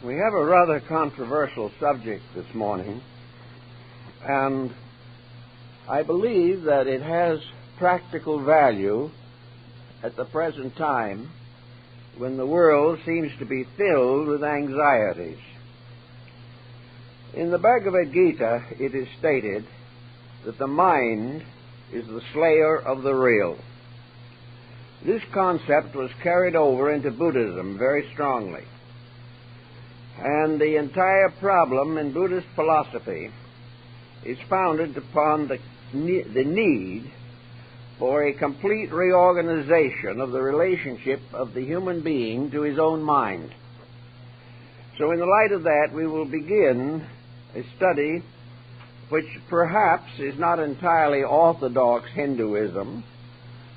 We have a rather controversial subject this morning, and I believe that it has practical value at the present time when the world seems to be filled with anxieties. In the Bhagavad Gita, it is stated that the mind is the slayer of the real. This concept was carried over into Buddhism very strongly. And the entire problem in Buddhist philosophy is founded upon the need for a complete reorganization of the relationship of the human being to his own mind. So in the light of that, we will begin a study which perhaps is not entirely orthodox Hinduism.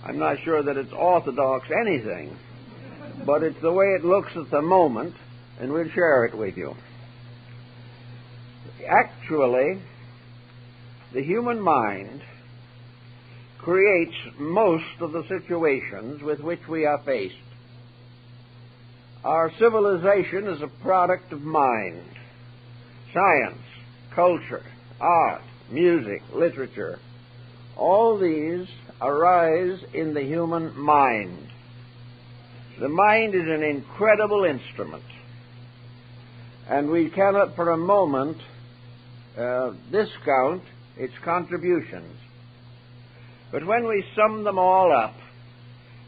I'm not sure that it's orthodox anything, but it's the way it looks at the moment, and we'll share it with you. Actually, the human mind creates most of the situations with which we are faced. Our civilization is a product of mind. Science, culture, art, music, literature, all these arise in the human mind. The mind is an incredible instrument, and we cannot for a moment discount its contributions. But when we sum them all up,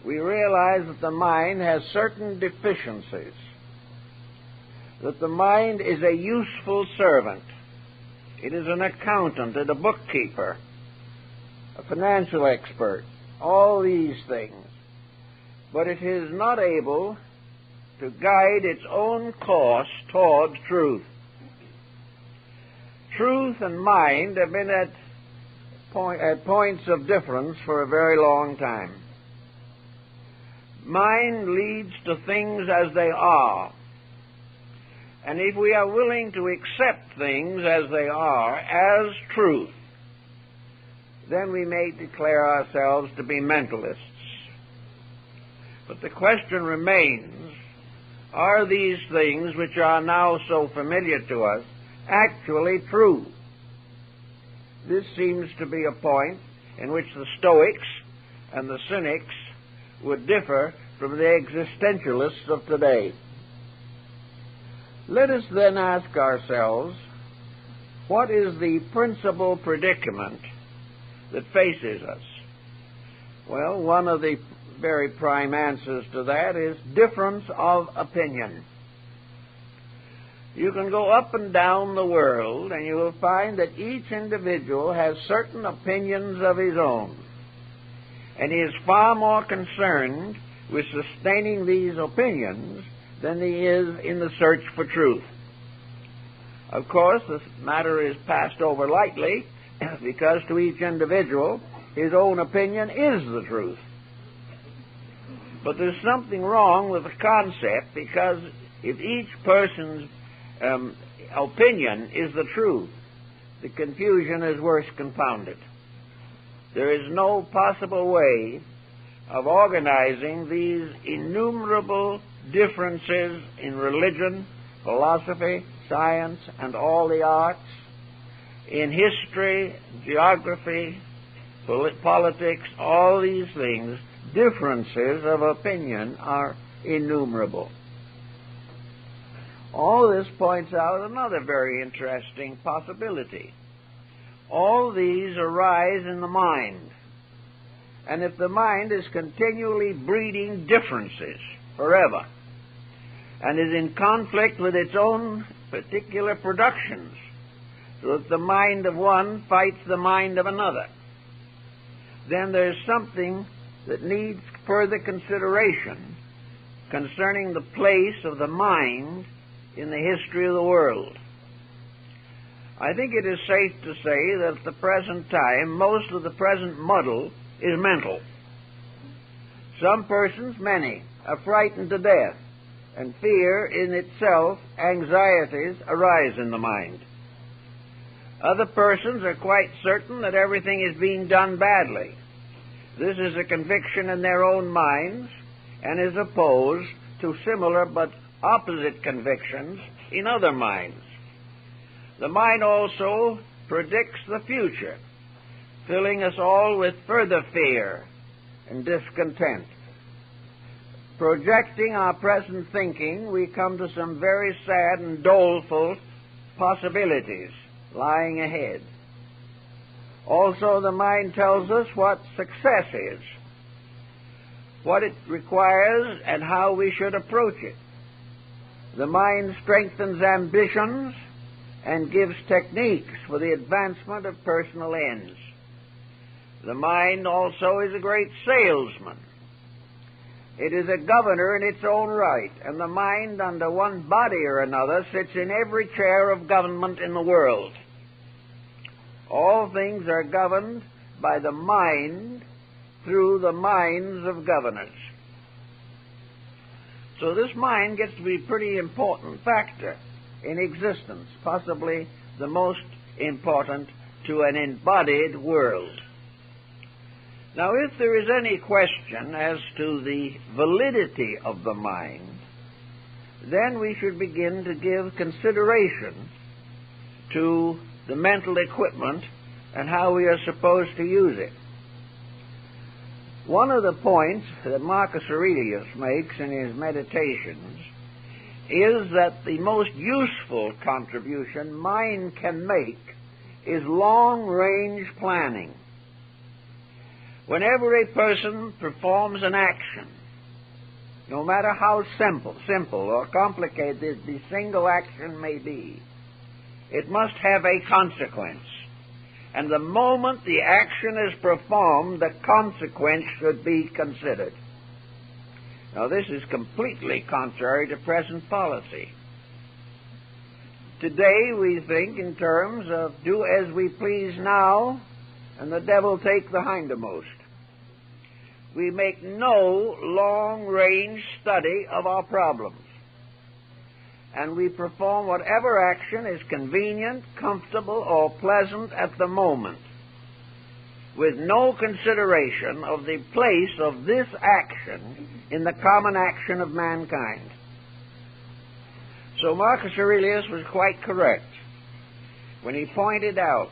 we realize that the mind has certain deficiencies, that the mind is a useful servant. It is an accountant and a bookkeeper, a financial expert, all these things. But it is not able to guide its own course toward truth. Truth and mind have been at points of difference for a very long time. Mind leads to things as they are. And if we are willing to accept things as they are, as truth, then we may declare ourselves to be mentalists. But the question remains, are these things which are now so familiar to us actually true? This seems to be a point in which the Stoics and the Cynics would differ from the existentialists of today. Let us then ask ourselves, what is the principal predicament that faces us? Well, one of the very prime answers to that is difference of opinion. You can go up and down the world, and you will find that each individual has certain opinions of his own, and he is far more concerned with sustaining these opinions than he is in the search for truth. Of course, this matter is passed over lightly, because to each individual, his own opinion is the truth. But there's something wrong with the concept, because if each person's opinion is the truth, the confusion is worse confounded. There is no possible way of organizing these innumerable differences in religion, philosophy, science, and all the arts, in history, geography, politics, all these things. Differences of opinion are innumerable. All this points out another very interesting possibility. All these arise in the mind. And if the mind is continually breeding differences forever, and is in conflict with its own particular productions, so that the mind of one fights the mind of another, then there's something that needs further consideration concerning the place of the mind in the history of the world. I think it is safe to say that at the present time, most of the present muddle is mental. Some persons, many, are frightened to death, and fear in itself, anxieties, arise in the mind. Other persons are quite certain that everything is being done badly. This is a conviction in their own minds, and is opposed to similar but opposite convictions in other minds. The mind also predicts the future, filling us all with further fear and discontent. Projecting our present thinking, we come to some very sad and doleful possibilities lying ahead. Also, the mind tells us what success is, what it requires, and how we should approach it. The mind strengthens ambitions and gives techniques for the advancement of personal ends. The mind also is a great salesman. It is a governor in its own right, and the mind, under one body or another, sits in every chair of government in the world. All things are governed by the mind through the minds of governors. So this mind gets to be a pretty important factor in existence, possibly the most important to an embodied world. Now, if there is any question as to the validity of the mind, then we should begin to give consideration to the mental equipment and how we are supposed to use it. One of the points that Marcus Aurelius makes in his Meditations is that the most useful contribution mind can make is long-range planning. Whenever a person performs an action, no matter how simple or complicated the single action may be, it must have a consequence. And the moment the action is performed, the consequence should be considered. Now, this is completely contrary to present policy. Today, we think in terms of do as we please now, and the devil take the hindermost. We make no long-range study of our problems, and we perform whatever action is convenient, comfortable, or pleasant at the moment, with no consideration of the place of this action in the common action of mankind. So Marcus Aurelius was quite correct when he pointed out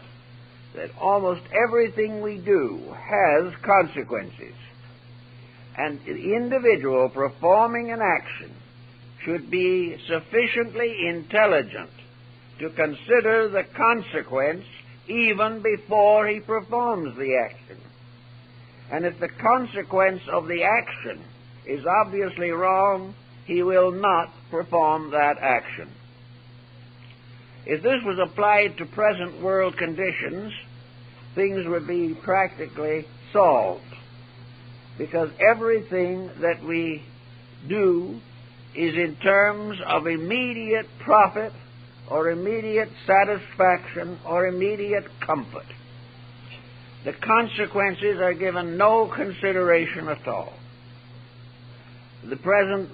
that almost everything we do has consequences, and the individual performing an action should be sufficiently intelligent to consider the consequence even before he performs the action. And if the consequence of the action is obviously wrong, he will not perform that action. If this was applied to present world conditions, things would be practically solved, because everything that we do is in terms of immediate profit or immediate satisfaction or immediate comfort. The consequences are given no consideration at all. The present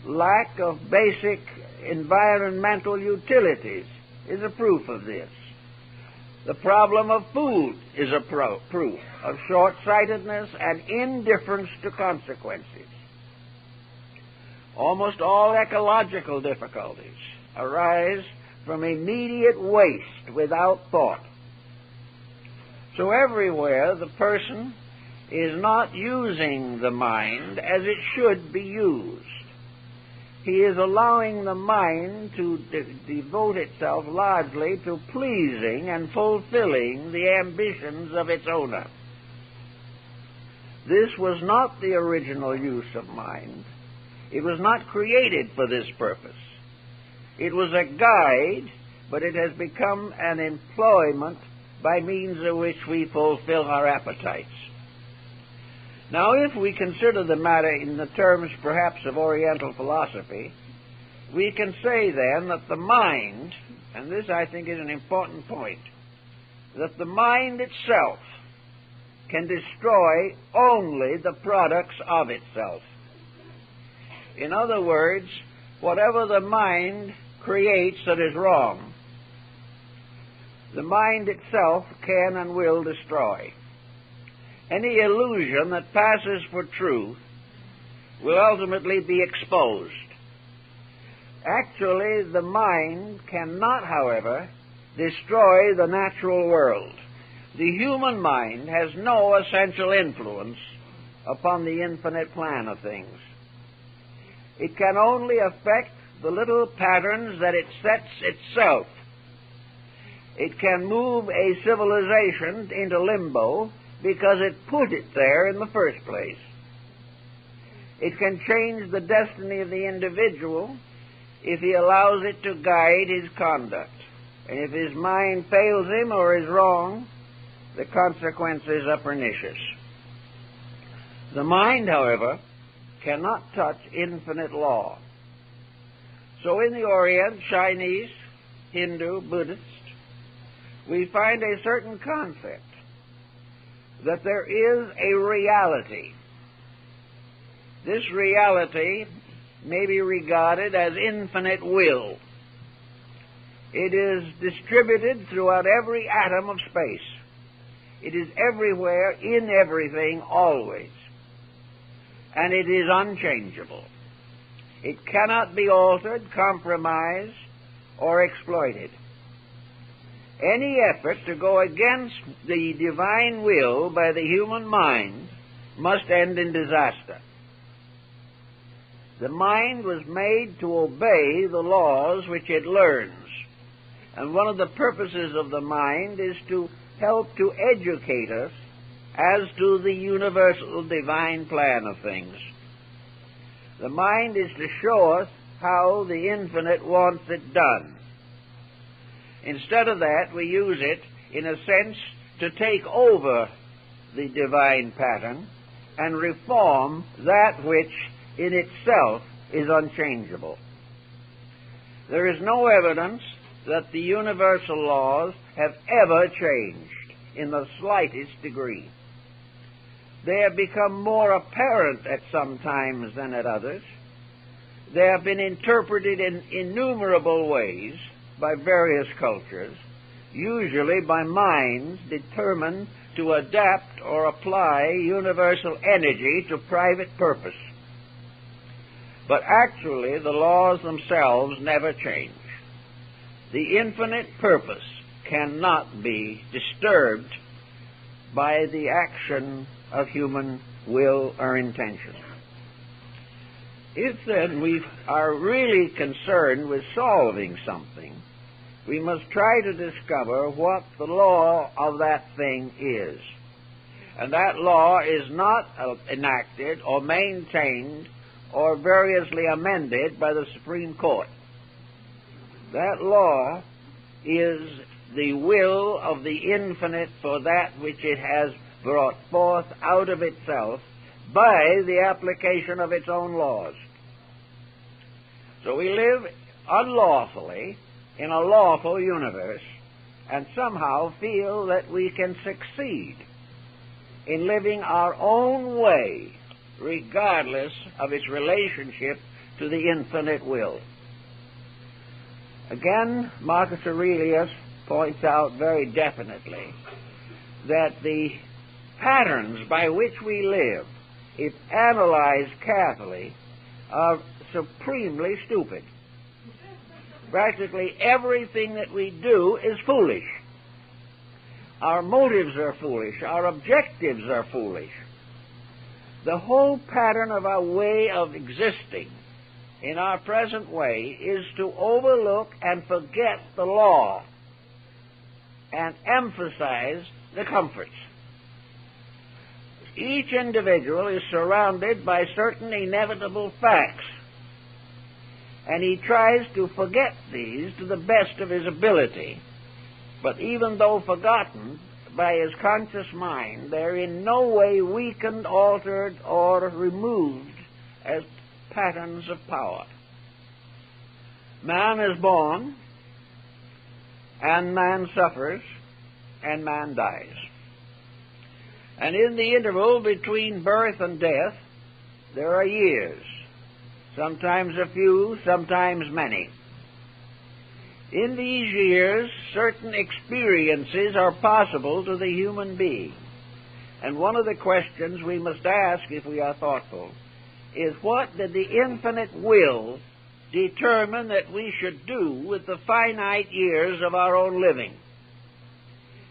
lack of basic environmental utilities is a proof of this. The problem of food is a proof of short-sightedness and indifference to consequences. Almost all ecological difficulties arise from immediate waste without thought. So everywhere the person is not using the mind as it should be used. He is allowing the mind to devote itself largely to pleasing and fulfilling the ambitions of its owner. This was not the original use of mind. It was not created for this purpose. It was a guide, but it has become an employment by means of which we fulfill our appetites. Now, if we consider the matter in the terms perhaps of Oriental philosophy, we can say then that the mind, and this I think is an important point, that the mind itself can destroy only the products of itself. In other words, whatever the mind creates that is wrong, the mind itself can and will destroy. Any illusion that passes for truth will ultimately be exposed. Actually, the mind cannot, however, destroy the natural world. The human mind has no essential influence upon the infinite plan of things. It can only affect the little patterns that it sets itself. It can move a civilization into limbo because it put it there in the first place. It can change the destiny of the individual if he allows it to guide his conduct. And if his mind fails him or is wrong, the consequences are pernicious. The mind, however, cannot touch infinite law. So in the Orient, Chinese, Hindu, Buddhist, we find a certain concept that there is a reality. This reality may be regarded as infinite will. It is distributed throughout every atom of space. It is everywhere, in everything, always. And it is unchangeable. It cannot be altered, compromised, or exploited. Any effort to go against the divine will by the human mind must end in disaster. The mind was made to obey the laws which it learns. And one of the purposes of the mind is to help to educate us as to the universal divine plan of things. The mind is to show us how the infinite wants it done. Instead of that, we use it, in a sense, to take over the divine pattern and reform that which in itself is unchangeable. There is no evidence that the universal laws have ever changed in the slightest degree. They have become more apparent at some times than at others. They have been interpreted in innumerable ways by various cultures, usually by minds determined to adapt or apply universal energy to private purpose. But actually, the laws themselves never change. The infinite purpose cannot be disturbed by the action of human will or intention. If then we are really concerned with solving something, we must try to discover what the law of that thing is. And that law is not enacted or maintained or variously amended by the Supreme Court. That law is the will of the infinite for that which it has brought forth out of itself by the application of its own laws. So we live unlawfully in a lawful universe and somehow feel that we can succeed in living our own way regardless of its relationship to the infinite will. Again, Marcus Aurelius points out very definitely that the patterns by which we live, if analyzed carefully, are supremely stupid. Practically everything that we do is foolish. Our motives are foolish. Our objectives are foolish. The whole pattern of our way of existing in our present way is to overlook and forget the law and emphasize the comforts. Each individual is surrounded by certain inevitable facts, and he tries to forget these to the best of his ability. But even though forgotten by his conscious mind, they're in no way weakened, altered, or removed as patterns of power. Man is born, and man suffers, and man dies. And in the interval between birth and death, there are years, sometimes a few, sometimes many. In these years, certain experiences are possible to the human being. And one of the questions we must ask, if we are thoughtful, is what did the infinite will determine that we should do with the finite years of our own living?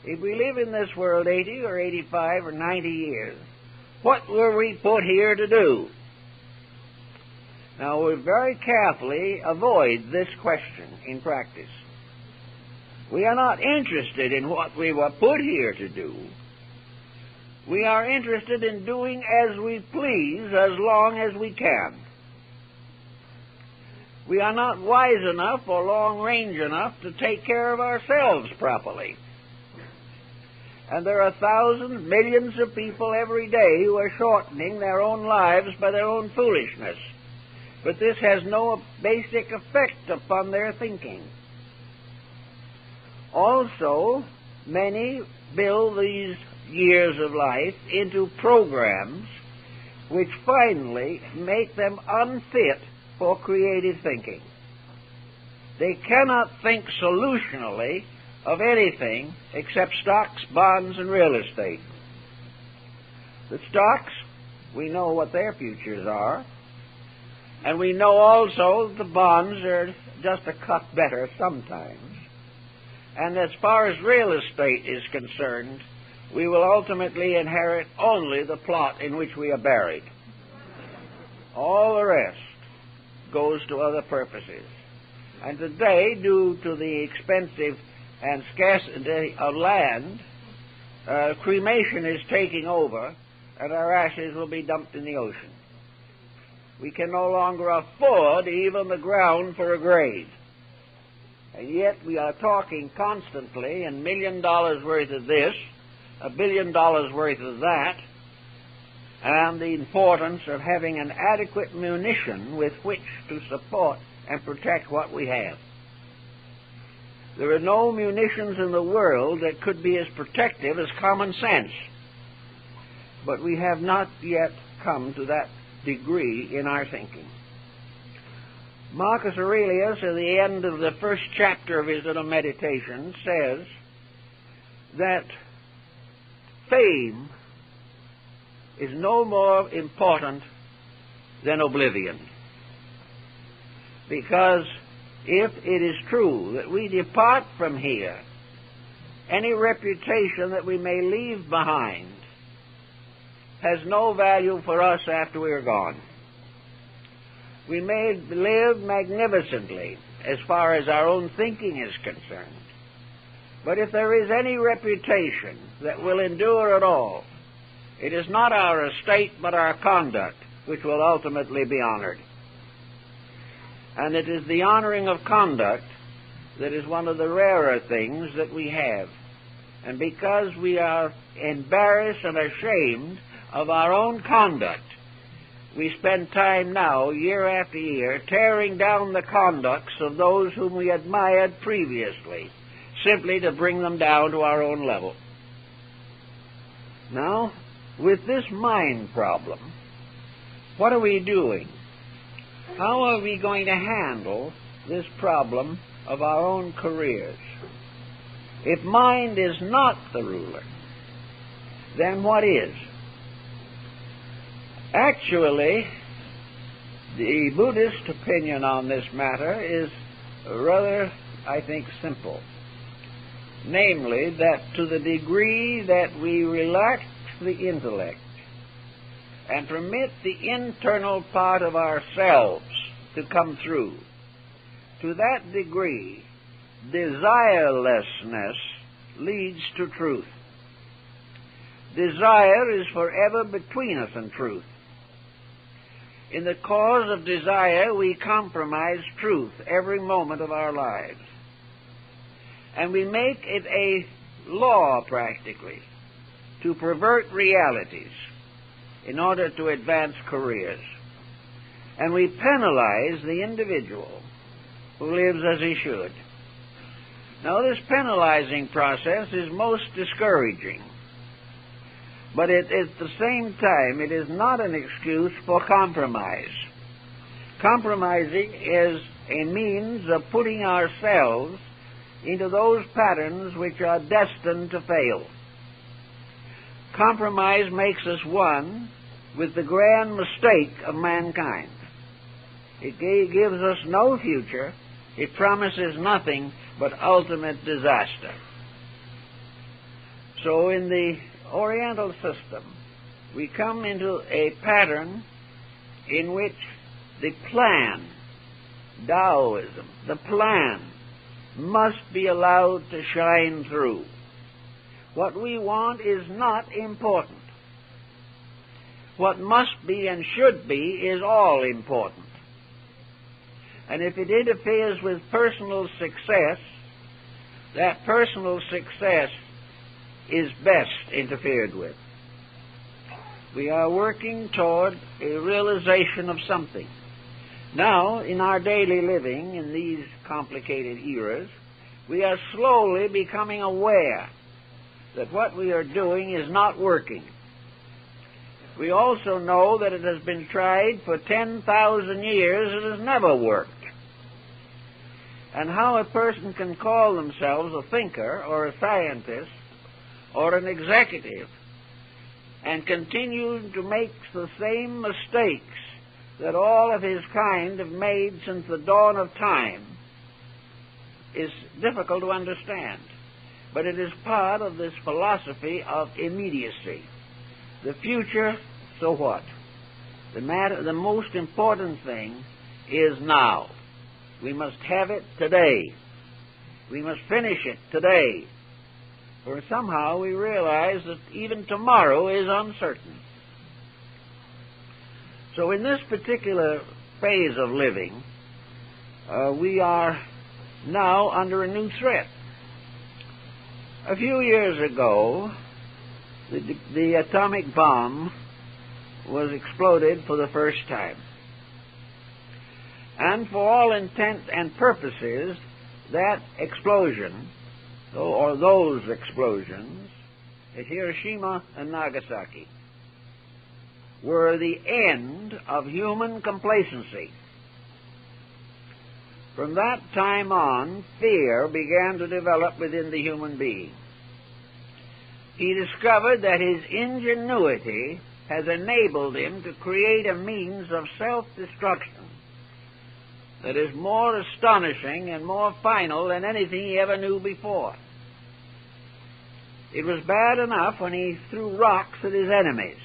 If we live in this world 80 or 85 or 90 years, what were we put here to do? Now, we very carefully avoid this question in practice. We are not interested in what we were put here to do. We are interested in doing as we please as long as we can. We are not wise enough or long-range enough to take care of ourselves properly. And there are thousands, millions of people every day who are shortening their own lives by their own foolishness. But this has no basic effect upon their thinking. Also, many build these years of life into programs which finally make them unfit for creative thinking. They cannot think solutionally of anything except stocks, bonds, and real estate. The stocks, we know what their futures are, and we know also the bonds are just a cut better sometimes. And as far as real estate is concerned, we will ultimately inherit only the plot in which we are buried. All the rest goes to other purposes. And today, due to the expensive and scarcity of land, cremation is taking over, and our ashes will be dumped in the ocean. We can no longer afford even the ground for a grave. And yet we are talking constantly $1 million worth of this, $1 billion worth of that, and the importance of having an adequate munition with which to support and protect what we have. There are no munitions in the world that could be as protective as common sense. But we have not yet come to that degree in our thinking. Marcus Aurelius, at the end of the first chapter of his little meditation, says that fame is no more important than oblivion. Because if it is true that we depart from here, any reputation that we may leave behind has no value for us after we are gone. We may live magnificently as far as our own thinking is concerned, but if there is any reputation that will endure at all, it is not our estate but our conduct which will ultimately be honored. And it is the honoring of conduct that is one of the rarer things that we have. And because we are embarrassed and ashamed of our own conduct, we spend time now, year after year, tearing down the conducts of those whom we admired previously, simply to bring them down to our own level. Now, with this mind problem, what are we doing? How are we going to handle this problem of our own careers? If mind is not the ruler, then what is? Actually, the Buddhist opinion on this matter is rather, I think, simple. Namely, that to the degree that we relax the intellect and permit the internal part of ourselves to come through, to that degree, desirelessness leads to truth. Desire is forever between us and truth. In the cause of desire, we compromise truth every moment of our lives. And we make it a law, practically, to pervert realities in order to advance careers. And we penalize the individual who lives as he should. Now, this penalizing process is most discouraging. But at the same time, it is not an excuse for compromise. Compromising is a means of putting ourselves into those patterns which are destined to fail. Compromise makes us one with the grand mistake of mankind. It gives us no future. It promises nothing but ultimate disaster. So in the Oriental system, we come into a pattern in which the plan, Taoism, the plan, must be allowed to shine through. What we want is not important. What must be and should be is all important. And if it interferes with personal success, that personal success is best interfered with. We are working toward a realization of something. Now, in our daily living, in these complicated eras, we are slowly becoming aware that what we are doing is not working. We also know that it has been tried for 10,000 years and has never worked. And how a person can call themselves a thinker or a scientist or an executive and continue to make the same mistakes that all of his kind have made since the dawn of time is difficult to understand. But it is part of this philosophy of immediacy. The future, so what? The most important thing is now. We must have it today. We must finish it today. For somehow we realize that even tomorrow is uncertain. So in this particular phase of living, we are now under a new threat. A few years ago, the atomic bomb was exploded for the first time. And for all intent and purposes, that explosion, or those explosions, at Hiroshima and Nagasaki, were the end of human complacency. From that time on, fear began to develop within the human being. He discovered that his ingenuity has enabled him to create a means of self-destruction that is more astonishing and more final than anything he ever knew before. It was bad enough when he threw rocks at his enemies.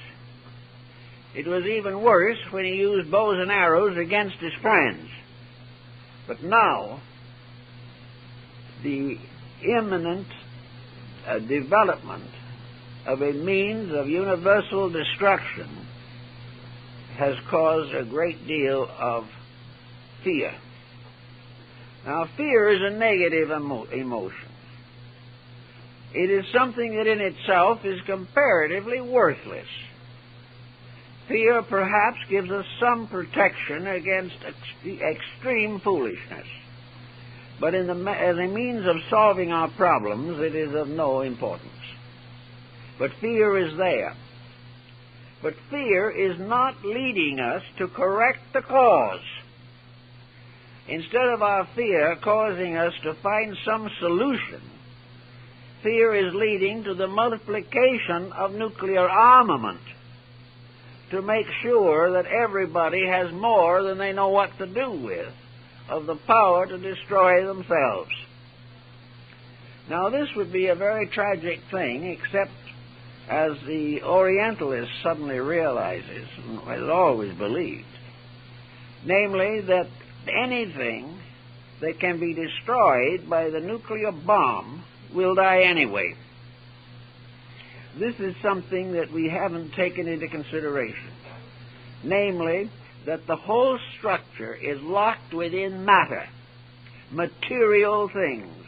It was even worse when he used bows and arrows against his friends. But now, the imminent development of a means of universal destruction has caused a great deal of fear. Now, fear is a negative emotion. It is something that in itself is comparatively worthless. Fear perhaps gives us some protection against extreme foolishness. But as a means of solving our problems, it is of no importance. But fear is there. But fear is not leading us to correct the cause. Instead of our fear causing us to find some solution, fear is leading to the multiplication of nuclear armament to make sure that everybody has more than they know what to do with of the power to destroy themselves. Now, this would be a very tragic thing, except as the Orientalist suddenly realizes, and has always believed, namely that anything that can be destroyed by the nuclear bomb will die anyway. This is something that we haven't taken into consideration, namely that the whole structure is locked within matter, material things,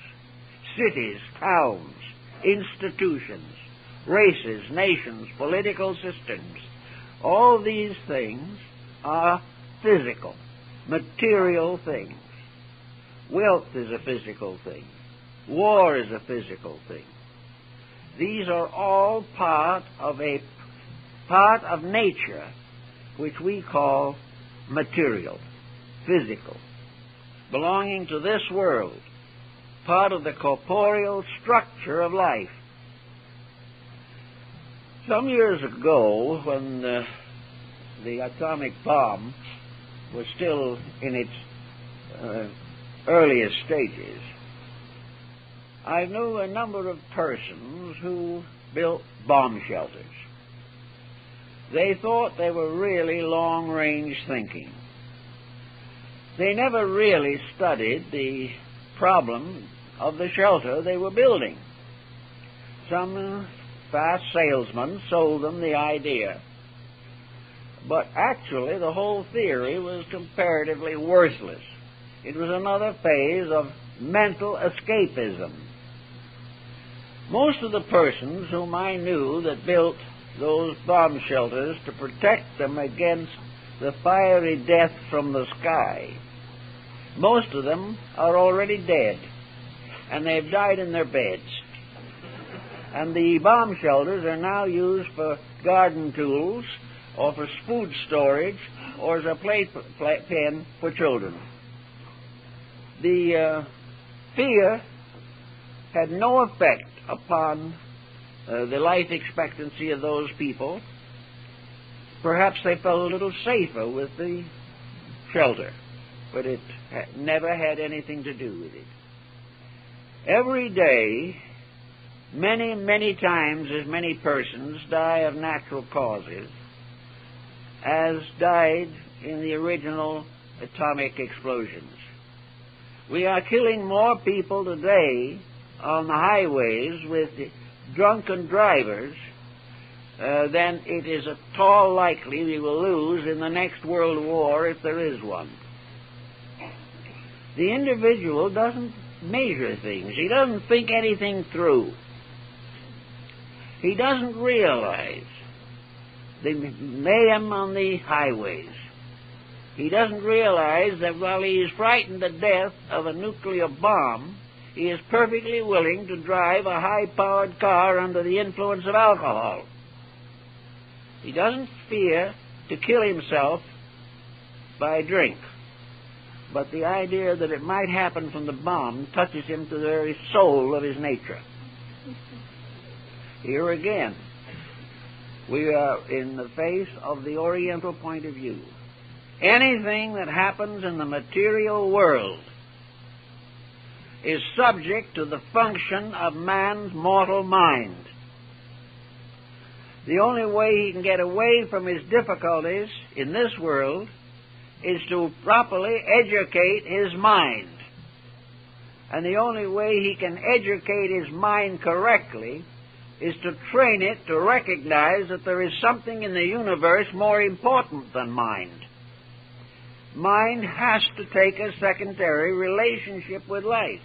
cities, towns, institutions, races, nations, political systems. All these things are physical, material things. Wealth is a physical thing. War is a physical thing. These are all part of nature which we call material, physical, belonging to this world, part of the corporeal structure of life. Some years ago, when the atomic bomb was still in its earliest stages, I knew a number of persons who built bomb shelters. They thought they were really long-range thinking. They never really studied the problem of the shelter they were building. Some fast salesman sold them the idea, but actually the whole theory was comparatively worthless. It was another phase of mental escapism. Most of the persons whom I knew that built those bomb shelters to protect them against the fiery death from the sky, most of them are already dead, and they've died in their beds. And the bomb shelters are now used for garden tools, or for food storage, or as a playpen for children. The fear had no effect upon the life expectancy of those people. Perhaps they felt a little safer with the shelter, but it never had anything to do with it. Every day, many, many times as many persons die of natural causes as died in the original atomic explosions. We are killing more people today on the highways with drunken drivers than it is at all likely we will lose in the next world war, if there is one. The individual doesn't measure things. He doesn't think anything through. He doesn't realize the mayhem on the highways. He doesn't realize that while he is frightened to death of a nuclear bomb, he is perfectly willing to drive a high-powered car under the influence of alcohol. He doesn't fear to kill himself by drink, but the idea that it might happen from the bomb touches him to the very soul of his nature. Here again, we are in the face of the Oriental point of view. Anything that happens in the material world is subject to the function of man's mortal mind. The only way he can get away from his difficulties in this world is to properly educate his mind. And the only way he can educate his mind correctly is to train it to recognize that there is something in the universe more important than mind. Mind has to take a secondary relationship with life.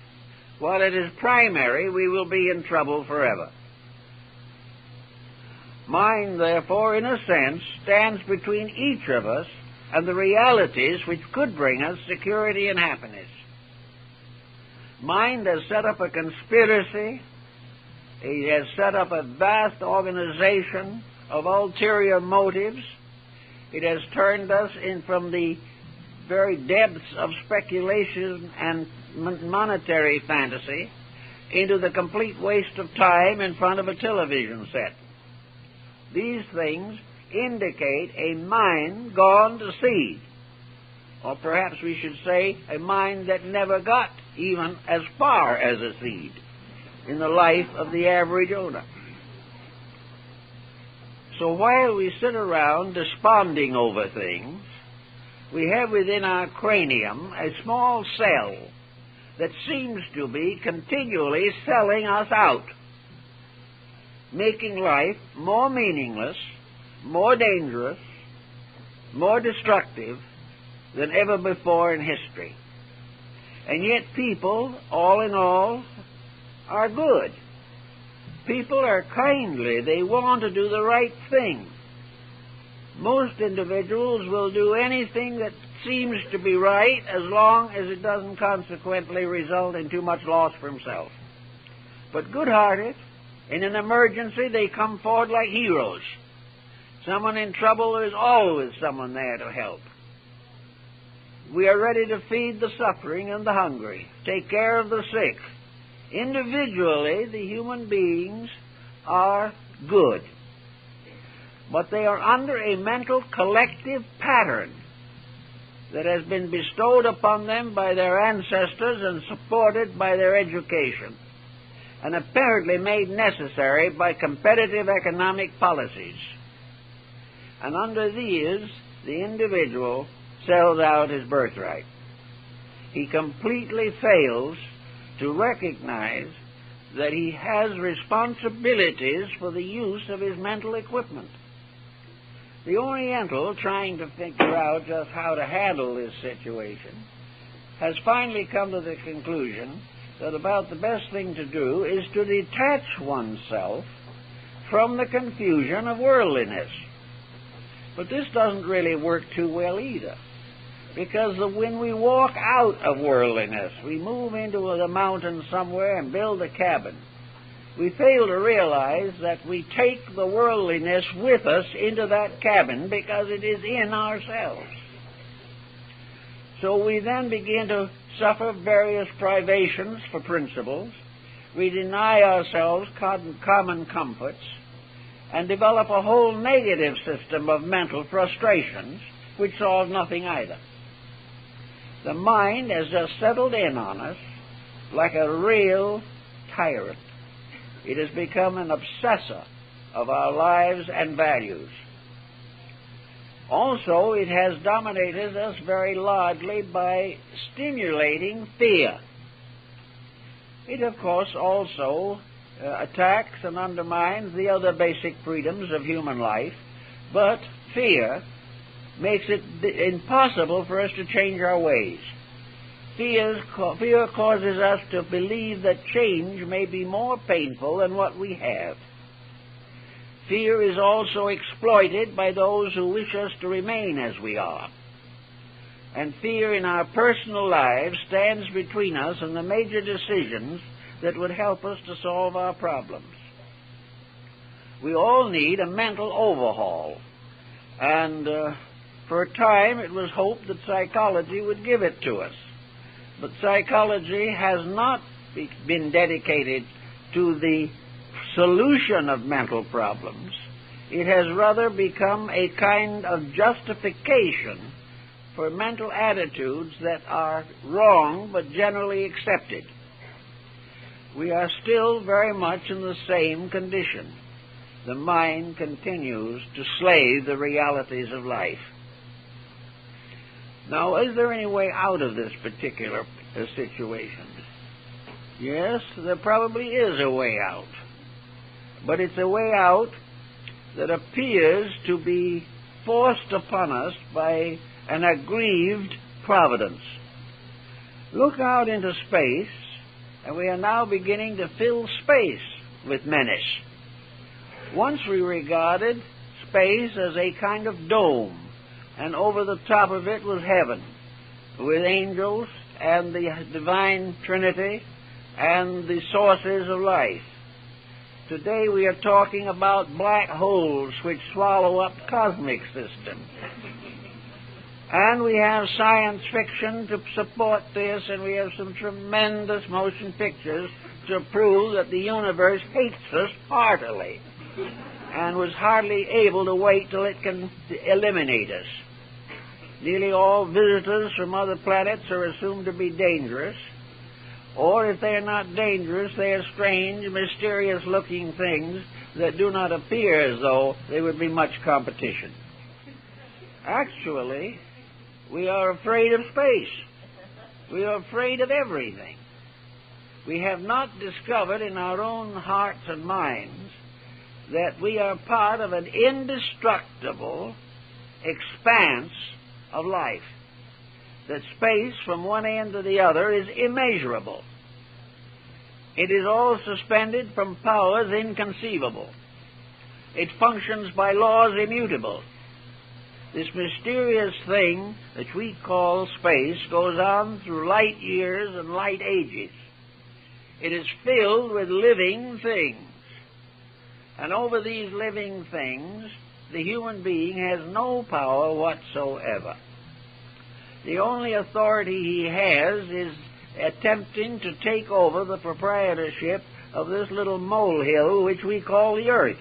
While it is primary, we will be in trouble forever. Mind, therefore, in a sense, stands between each of us and the realities which could bring us security and happiness. Mind has set up a conspiracy. It has set up a vast organization of ulterior motives. It has turned us in from the very depths of speculation and monetary fantasy into the complete waste of time in front of a television set. These things indicate a mind gone to seed, or perhaps we should say a mind that never got even as far as a seed in the life of the average owner. So while we sit around desponding over things, we have within our cranium a small cell that seems to be continually selling us out, making life more meaningless, more dangerous, more destructive than ever before in history. And yet people, all in all, are good. People are kindly. They want to do the right thing. Most individuals will do anything that seems to be right as long as it doesn't consequently result in too much loss for himself. But good-hearted, in an emergency, they come forward like heroes. Someone in trouble, there's always someone there to help. We are ready to feed the suffering and the hungry, take care of the sick. Individually, the human beings are good, but they are under a mental collective pattern that has been bestowed upon them by their ancestors and supported by their education, and apparently made necessary by competitive economic policies. And under these, the individual sells out his birthright. He completely fails to recognize that he has responsibilities for the use of his mental equipment. The Oriental, trying to figure out just how to handle this situation, has finally come to the conclusion that about the best thing to do is to detach oneself from the confusion of worldliness. But this doesn't really work too well either, because when we walk out of worldliness, we move into the mountains somewhere and build a cabin, we fail to realize that we take the worldliness with us into that cabin because it is in ourselves. So we then begin to suffer various privations for principles. We deny ourselves common comforts and develop a whole negative system of mental frustrations which solve nothing either. The mind has just settled in on us like a real tyrant. It has become an obsessor of our lives and values. Also, it has dominated us very largely by stimulating fear. It, of course, also attacks and undermines the other basic freedoms of human life, but fear makes it impossible for us to change our ways. Fear causes us to believe that change may be more painful than what we have. Fear is also exploited by those who wish us to remain as we are. And fear in our personal lives stands between us and the major decisions that would help us to solve our problems. We all need a mental overhaul, and for a time it was hoped that psychology would give it to us. But psychology has not been dedicated to the solution of mental problems. It has rather become a kind of justification for mental attitudes that are wrong but generally accepted. We are still very much in the same condition. The mind continues to slay the realities of life. Now, is there any way out of this particular situation? Yes, there probably is a way out. But it's a way out that appears to be forced upon us by an aggrieved providence. Look out into space, and we are now beginning to fill space with menace. Once we regarded space as a kind of dome, and over the top of it was heaven, with angels and the divine Trinity and the sources of life. Today we are talking about black holes which swallow up the cosmic system. And we have science fiction to support this, and we have some tremendous motion pictures to prove that the universe hates us heartily and was hardly able to wait till it can eliminate us. Nearly all visitors from other planets are assumed to be dangerous, or if they are not dangerous, they are strange, mysterious-looking things that do not appear as though they would be much competition. Actually, we are afraid of space. We are afraid of everything. We have not discovered in our own hearts and minds that we are part of an indestructible expanse of life, that space from one end to the other is immeasurable. It is all suspended from powers inconceivable. It functions by laws immutable. This mysterious thing that we call space goes on through light years and light ages. It is filled with living things. And over these living things, the human being has no power whatsoever. The only authority he has is attempting to take over the proprietorship of this little molehill which we call the earth.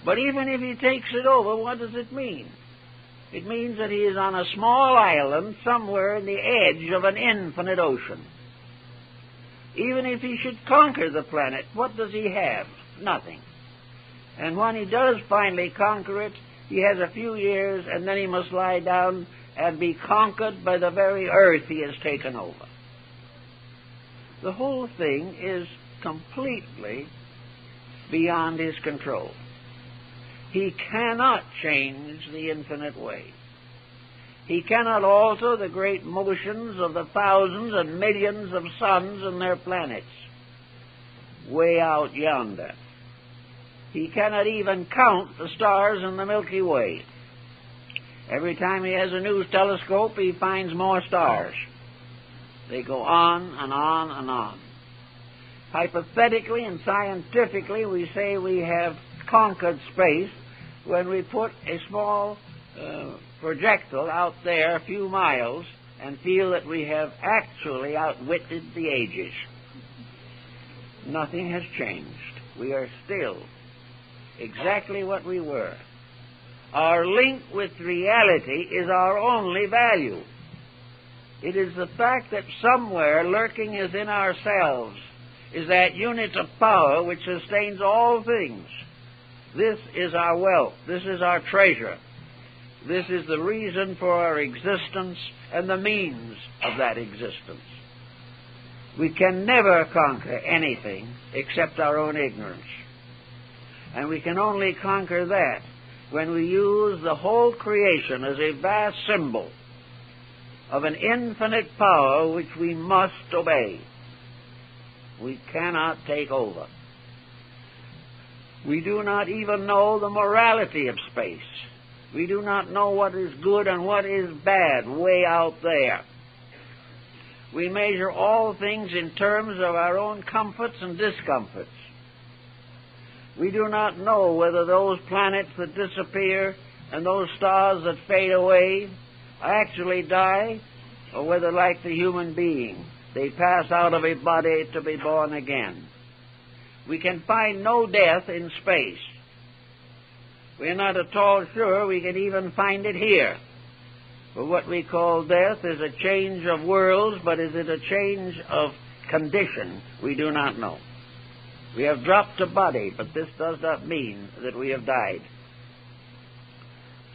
But even if he takes it over, what does it mean? It means that he is on a small island somewhere in the edge of an infinite ocean. Even if he should conquer the planet, what does he have? Nothing. And when he does finally conquer it, he has a few years, and then he must lie down and be conquered by the very earth he has taken over. The whole thing is completely beyond his control. He cannot change the infinite way. He cannot alter the great motions of the thousands and millions of suns and their planets way out yonder. He cannot even count the stars in the Milky Way. Every time he has a new telescope, he finds more stars. They go on and on and on. Hypothetically and scientifically, we say we have conquered space when we put a small projectile out there a few miles and feel that we have actually outwitted the ages. Nothing has changed. We are still exactly what we were. Our link with reality is our only value. It is the fact that somewhere lurking within ourselves is that unit of power which sustains all things. This is our wealth. This is our treasure. This is the reason for our existence and the means of that existence. We can never conquer anything except our own ignorance. And we can only conquer that when we use the whole creation as a vast symbol of an infinite power which we must obey. We cannot take over. We do not even know the morality of space. We do not know what is good and what is bad way out there. We measure all things in terms of our own comforts and discomforts. We do not know whether those planets that disappear and those stars that fade away actually die, or whether, like the human being, they pass out of a body to be born again. We can find no death in space. We're not at all sure we can even find it here. For what we call death is a change of worlds, but is it a change of condition? We do not know. We have dropped a body, but this does not mean that we have died.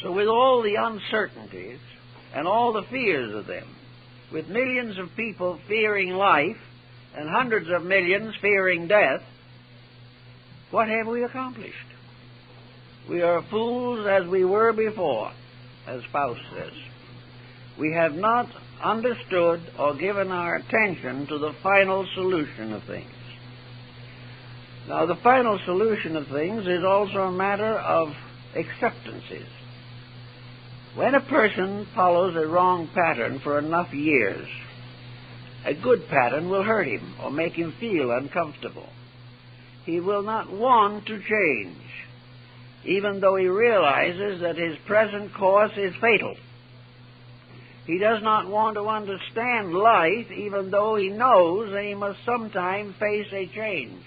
So with all the uncertainties and all the fears of them, with millions of people fearing life and hundreds of millions fearing death, what have we accomplished? We are fools as we were before, as Faust says. We have not understood or given our attention to the final solution of things. Now, the final solution of things is also a matter of acceptances. When a person follows a wrong pattern for enough years, a good pattern will hurt him or make him feel uncomfortable. He will not want to change, even though he realizes that his present course is fatal. He does not want to understand life, even though he knows that he must sometime face a change.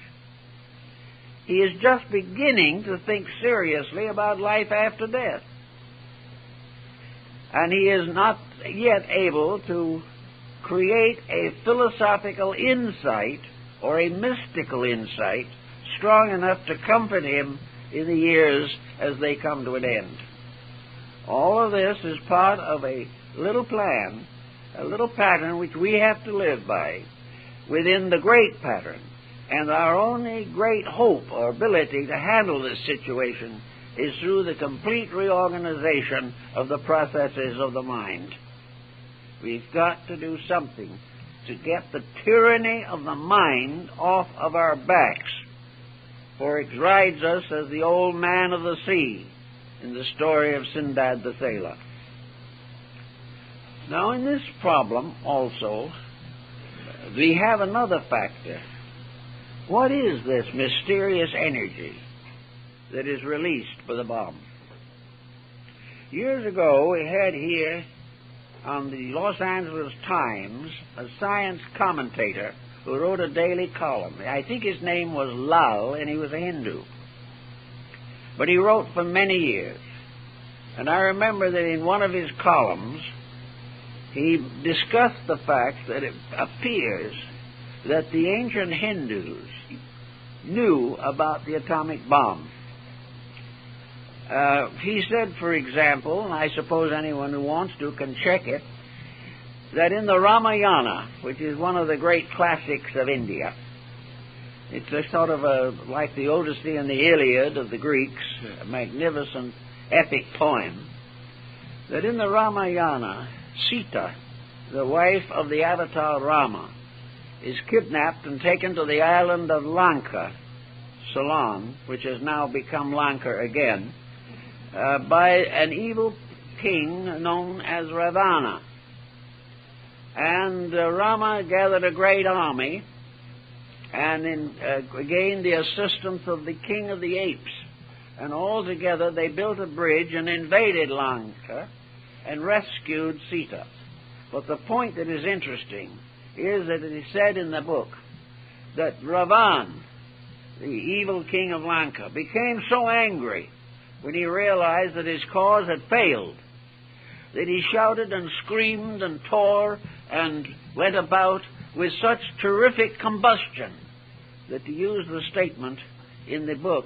He is just beginning to think seriously about life after death. And he is not yet able to create a philosophical insight or a mystical insight strong enough to comfort him in the years as they come to an end. All of this is part of a little plan, a little pattern which we have to live by within the great pattern. And our only great hope or ability to handle this situation is through the complete reorganization of the processes of the mind. We've got to do something to get the tyranny of the mind off of our backs, for it rides us as the old man of the sea in the story of Sinbad the Sailor. Now, in this problem also, we have another factor. What is this mysterious energy that is released by the bomb? Years ago, we had here on the Los Angeles Times a science commentator who wrote a daily column. I think his name was Lal, and he was a Hindu. But he wrote for many years. And I remember that in one of his columns, he discussed the fact that it appears that the ancient Hindus knew about the atomic bomb. He said, for example, and I suppose anyone who wants to can check it, that in the Ramayana, which is one of the great classics of India, it's a sort of like the Odyssey and the Iliad of the Greeks, a magnificent epic poem, that in the Ramayana, Sita, the wife of the avatar Rama, is kidnapped and taken to the island of Lanka, Ceylon, which has now become Lanka again, by an evil king known as Ravana. And Rama gathered a great army and gained the assistance of the king of the apes. And all together they built a bridge and invaded Lanka and rescued Sita. But the point that is interesting is that it is said in the book that Ravan, the evil king of Lanka, became so angry when he realized that his cause had failed that he shouted and screamed and tore and went about with such terrific combustion that, to use the statement in the book,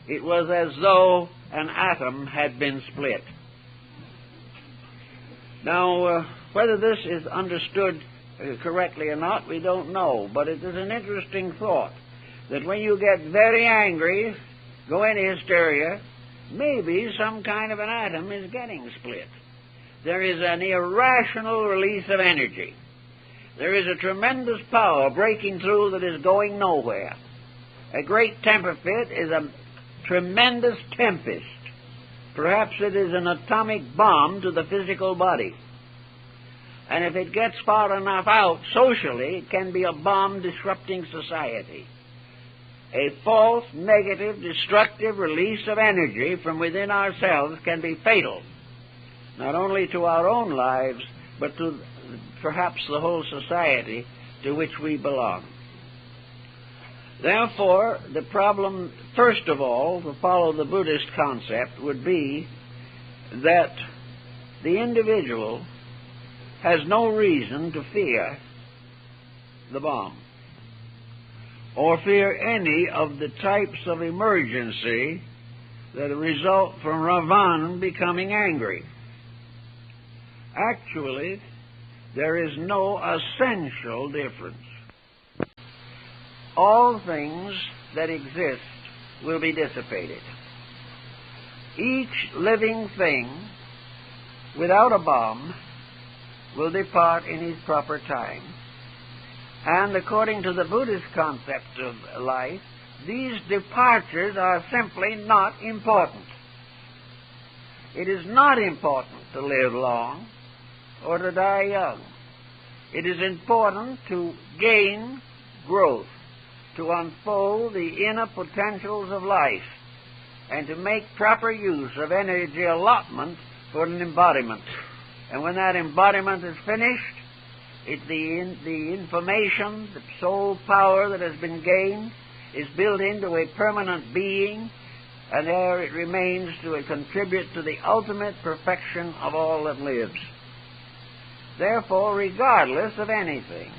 it was as though an atom had been split. Now, whether this is understood correctly or not, we don't know, but it is an interesting thought that when you get very angry, go into hysteria, maybe some kind of an atom is getting split. There is an irrational release of energy. There is a tremendous power breaking through that is going nowhere. A great temper fit is a tremendous tempest. Perhaps it is an atomic bomb to the physical body. And if it gets far enough out socially, it can be a bomb disrupting society. A false, negative, destructive release of energy from within ourselves can be fatal, not only to our own lives, but to perhaps the whole society to which we belong. Therefore, the problem, first of all, to follow the Buddhist concept, would be that the individual has no reason to fear the bomb, or fear any of the types of emergency that result from Ravan becoming angry. Actually, there is no essential difference. All things that exist will be dissipated. Each living thing without a bomb will depart in its proper time. And according to the Buddhist concept of life, these departures are simply not important. It is not important to live long or to die young. It is important to gain growth, to unfold the inner potentials of life, and to make proper use of energy allotment for an embodiment. And when that embodiment is finished, the information, the soul power that has been gained is built into a permanent being, and there it remains to contribute to the ultimate perfection of all that lives. Therefore, regardless of anything,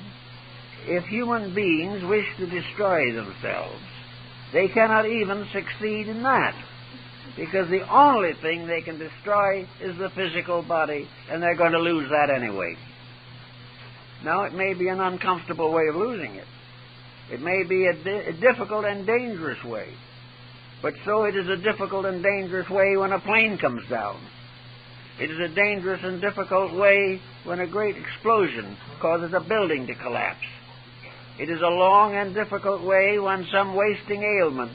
if human beings wish to destroy themselves, they cannot even succeed in that, because the only thing they can destroy is the physical body, and they're going to lose that anyway. Now, it may be an uncomfortable way of losing it. It may be a difficult and dangerous way, but so it is a difficult and dangerous way when a plane comes down. It is a dangerous and difficult way when a great explosion causes a building to collapse. It is a long and difficult way when some wasting ailment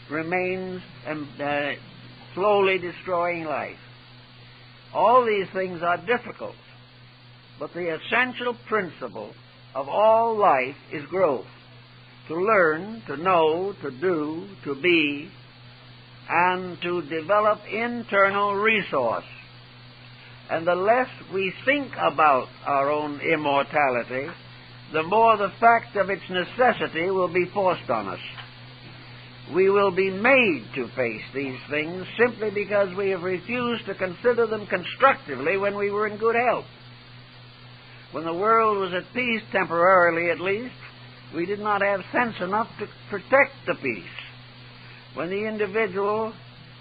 remains slowly destroying life. All these things are difficult, but the essential principle of all life is growth. To learn, to know, to do, to be, and to develop internal resource. And the less we think about our own immortality, the more the fact of its necessity will be forced on us. we will be made to face these things simply because we have refused to consider them constructively when we were in good health. When the world was at peace, temporarily at least, we did not have sense enough to protect the peace. When the individual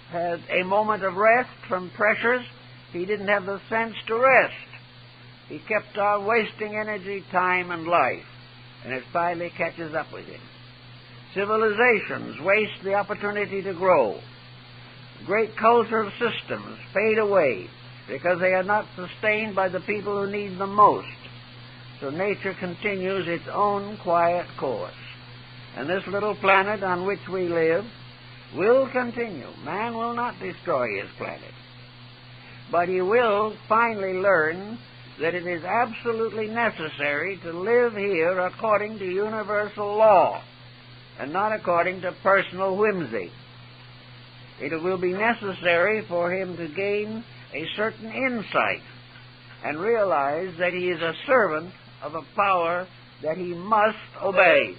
had a moment of rest from pressures, he didn't have the sense to rest. He kept on wasting energy, time, and life, and it finally catches up with him. Civilizations waste the opportunity to grow. Great cultural systems fade away because they are not sustained by the people who need them most. So nature continues its own quiet course. And this little planet on which we live will continue. Man will not destroy his planet. But he will finally learn that it is absolutely necessary to live here according to universal law and not according to personal whimsy. It will be necessary for him to gain a certain insight and realize that he is a servant of a power that he must obey.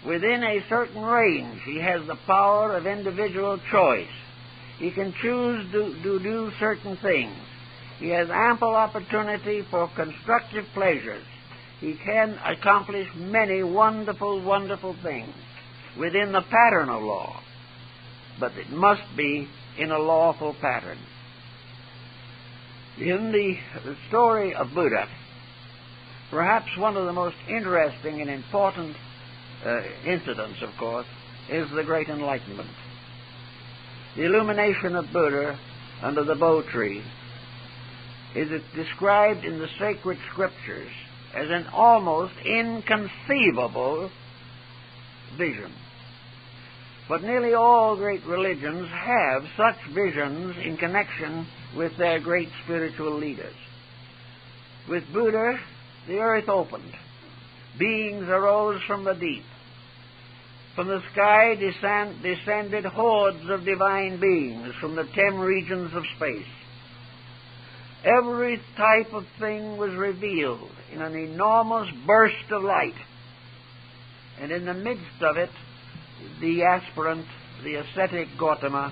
Within a certain range, he has the power of individual choice. He can choose to do certain things. He has ample opportunity for constructive pleasures. He can accomplish many wonderful, wonderful things within the pattern of law. But it must be in a lawful pattern. In the story of Buddha, perhaps one of the most interesting and important incidents, of course, is the Great Enlightenment. The illumination of Buddha under the Bo tree is described in the sacred scriptures as an almost inconceivable vision. But nearly all great religions have such visions in connection with their great spiritual leaders. With Buddha, the earth opened. Beings arose from the deep. From the sky descended hordes of divine beings from the 10 regions of space. Every type of thing was revealed in an enormous burst of light. And in the midst of it, the aspirant, the ascetic Gautama,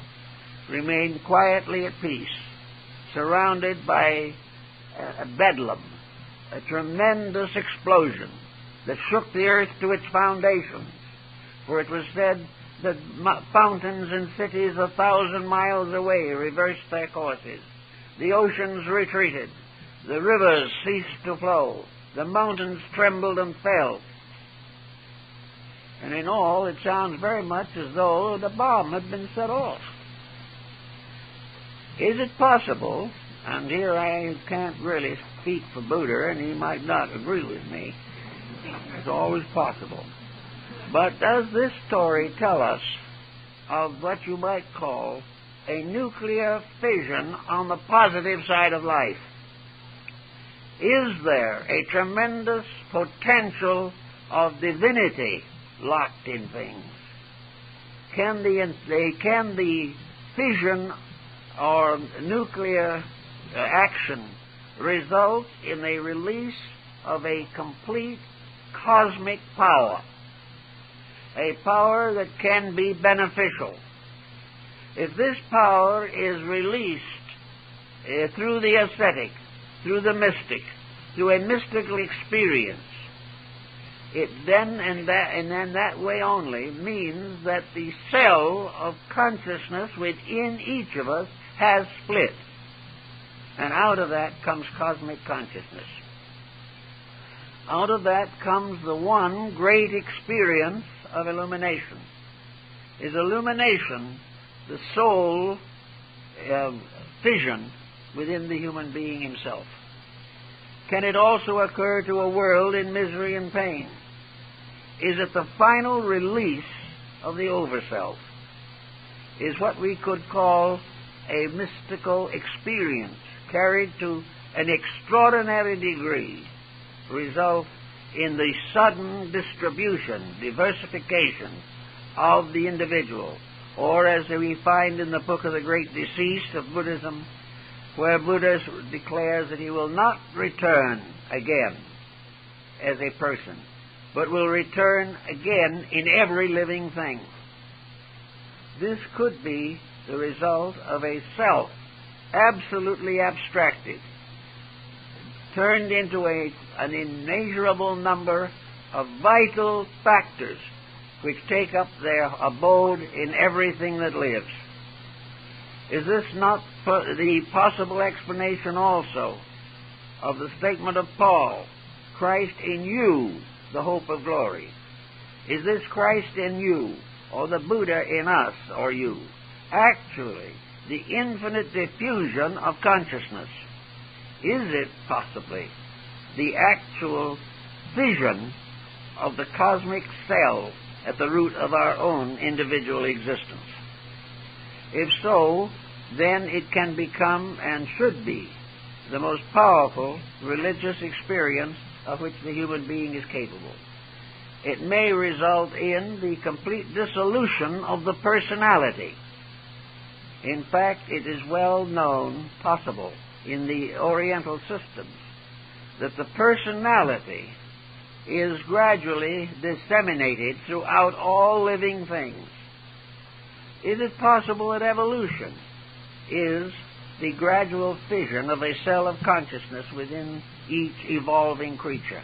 remained quietly at peace, surrounded by a bedlam, a tremendous explosion that shook the earth to its foundations. For it was said that fountains in cities 1,000 miles away reversed their courses. The oceans retreated. The rivers ceased to flow. The mountains trembled and fell. And in all, it sounds very much as though the bomb had been set off. Is it possible, and here I can't really speak for Buddha, and he might not agree with me, it's always possible, but does this story tell us of what you might call a nuclear fission on the positive side of life? Is there a tremendous potential of divinity locked in things? Can the fission or nuclear action result in a release of a complete cosmic power, a power that can be beneficial? If this power is released through the ascetic, through the mystic, through a mystical experience, it then and that way only means that the cell of consciousness within each of us has split. And out of that comes cosmic consciousness. Out of that comes the one great experience of illumination. Is illumination the soul fission within the human being himself? Can it also occur to a world in misery and pain? Is it the final release of the overself? Is what we could call a mystical experience carried to an extraordinary degree result in the sudden distribution, diversification of the individual? Or as we find in the book of the Great Decease of Buddhism, where Buddha declares that he will not return again as a person, but will return again in every living thing. this could be the result of a self absolutely abstracted, turned into an immeasurable number of vital factors which take up their abode in everything that lives. Is this not the possible explanation also of the statement of Paul, Christ in you, the hope of glory? Is this Christ in you, or the Buddha in us, or you, actually the infinite diffusion of consciousness? Is it possibly the actual vision of the cosmic cell at the root of our own individual existence? If so, then it can become and should be the most powerful religious experience of which the human being is capable. It may result in the complete dissolution of the personality. In fact, it is well known, possible, in the Oriental systems, that the personality is gradually disseminated throughout all living things. Is it possible that evolution is the gradual fission of a cell of consciousness within each evolving creature?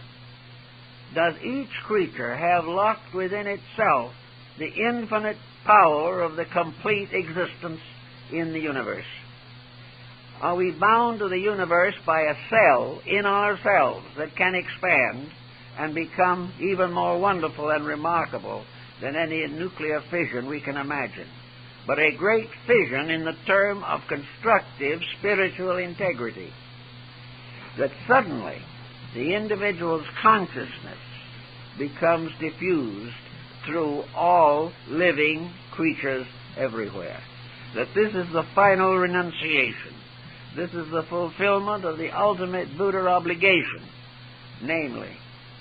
Does each creature have locked within itself the infinite power of the complete existence in the universe? Are we bound to the universe by a cell in ourselves that can expand and become even more wonderful and remarkable than any nuclear fission we can imagine, but a great fission in the term of constructive spiritual integrity, that suddenly the individual's consciousness becomes diffused through all living creatures everywhere? That this is the final renunciation. This is the fulfillment of the ultimate Buddha obligation, namely,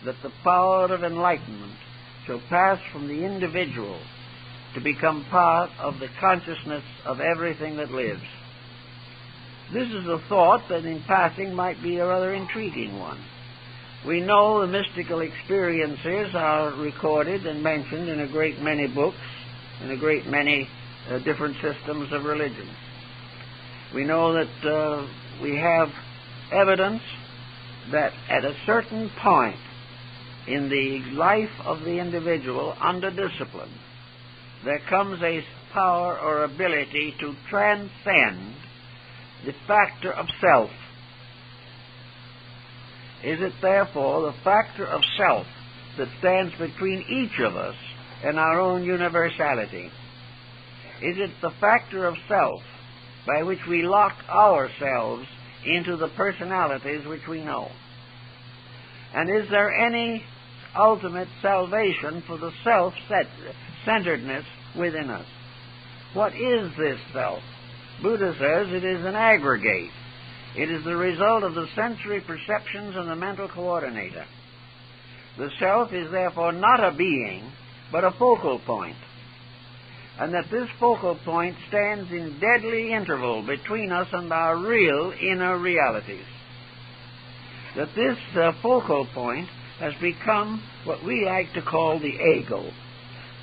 that the power of enlightenment shall pass from the individual to become part of the consciousness of everything that lives. This is a thought that in passing might be a rather intriguing one. We know the mystical experiences are recorded and mentioned in a great many books, in a great many different systems of religion. We know that we have evidence that at a certain point in the life of the individual under discipline, there comes a power or ability to transcend the factor of self. Is it therefore the factor of self that stands between each of us and our own universality? Is it the factor of self by which we lock ourselves into the personalities which we know? And is there any ultimate salvation for the self-centeredness within us? What is this self? Buddha says it is an aggregate. It is the result of the sensory perceptions and the mental coordinator. The self is therefore not a being, but a focal point, and that this focal point stands in deadly interval between us and our real inner realities. That this focal point has become what we like to call the ego,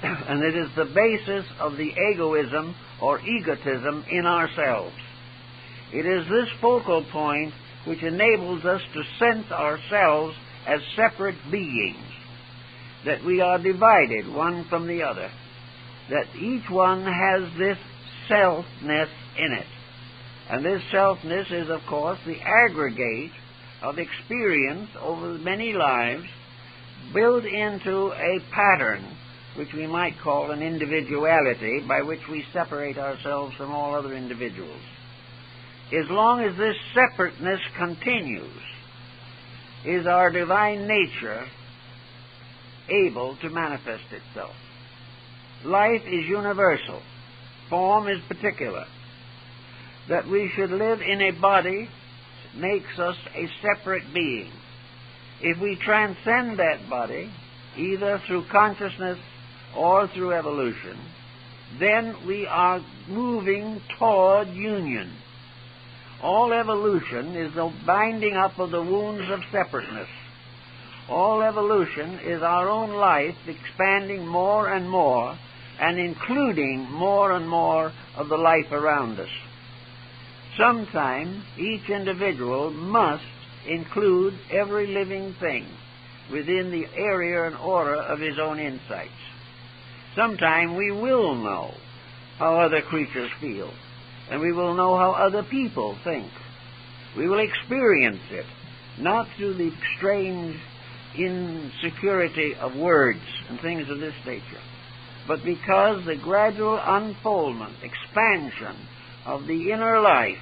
and it is the basis of the egoism or egotism in ourselves. It is this focal point which enables us to sense ourselves as separate beings, that we are divided one from the other, that each one has this selfness in it. And this selfness is, of course, the aggregate of experience over many lives, built into a pattern which we might call an individuality, by which we separate ourselves from all other individuals. As long as this separateness continues, is our divine nature able to manifest itself. Life is universal. Form is particular. That we should live in a body makes us a separate being. If we transcend that body, either through consciousness or through evolution, then we are moving toward union. All evolution is the binding up of the wounds of separateness. All evolution is our own life expanding more and more and including more and more of the life around us. Sometime each individual must include every living thing within the area and aura of his own insights. Sometime we will know how other creatures feel, and we will know how other people think. We will experience it, not through the strange insecurity of words and things of this nature, but because the gradual unfoldment, expansion of the inner life,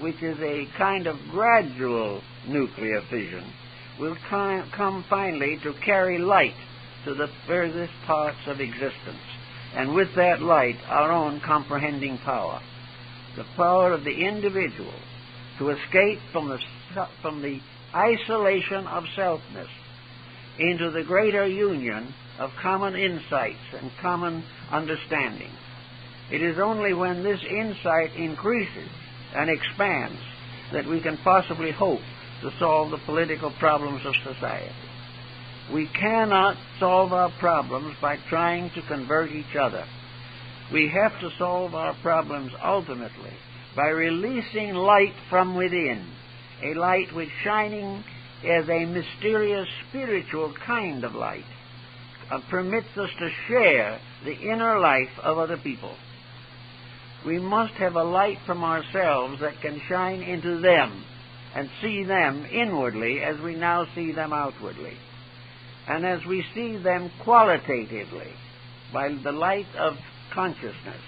which is a kind of gradual nuclear fission, will come finally to carry light to the furthest parts of existence, and with that light our own comprehending power, the power of the individual to escape from the isolation of selfness into the greater union of common insights and common understanding. It is only when this insight increases and expands that we can possibly hope to solve the political problems of society. We cannot solve our problems by trying to convert each other. We have to solve our problems ultimately by releasing light from within, a light which, shining as a mysterious spiritual kind of light, permits us to share the inner life of other people. We must have a light from ourselves that can shine into them and see them inwardly as we now see them outwardly. And as we see them qualitatively by the light of consciousness,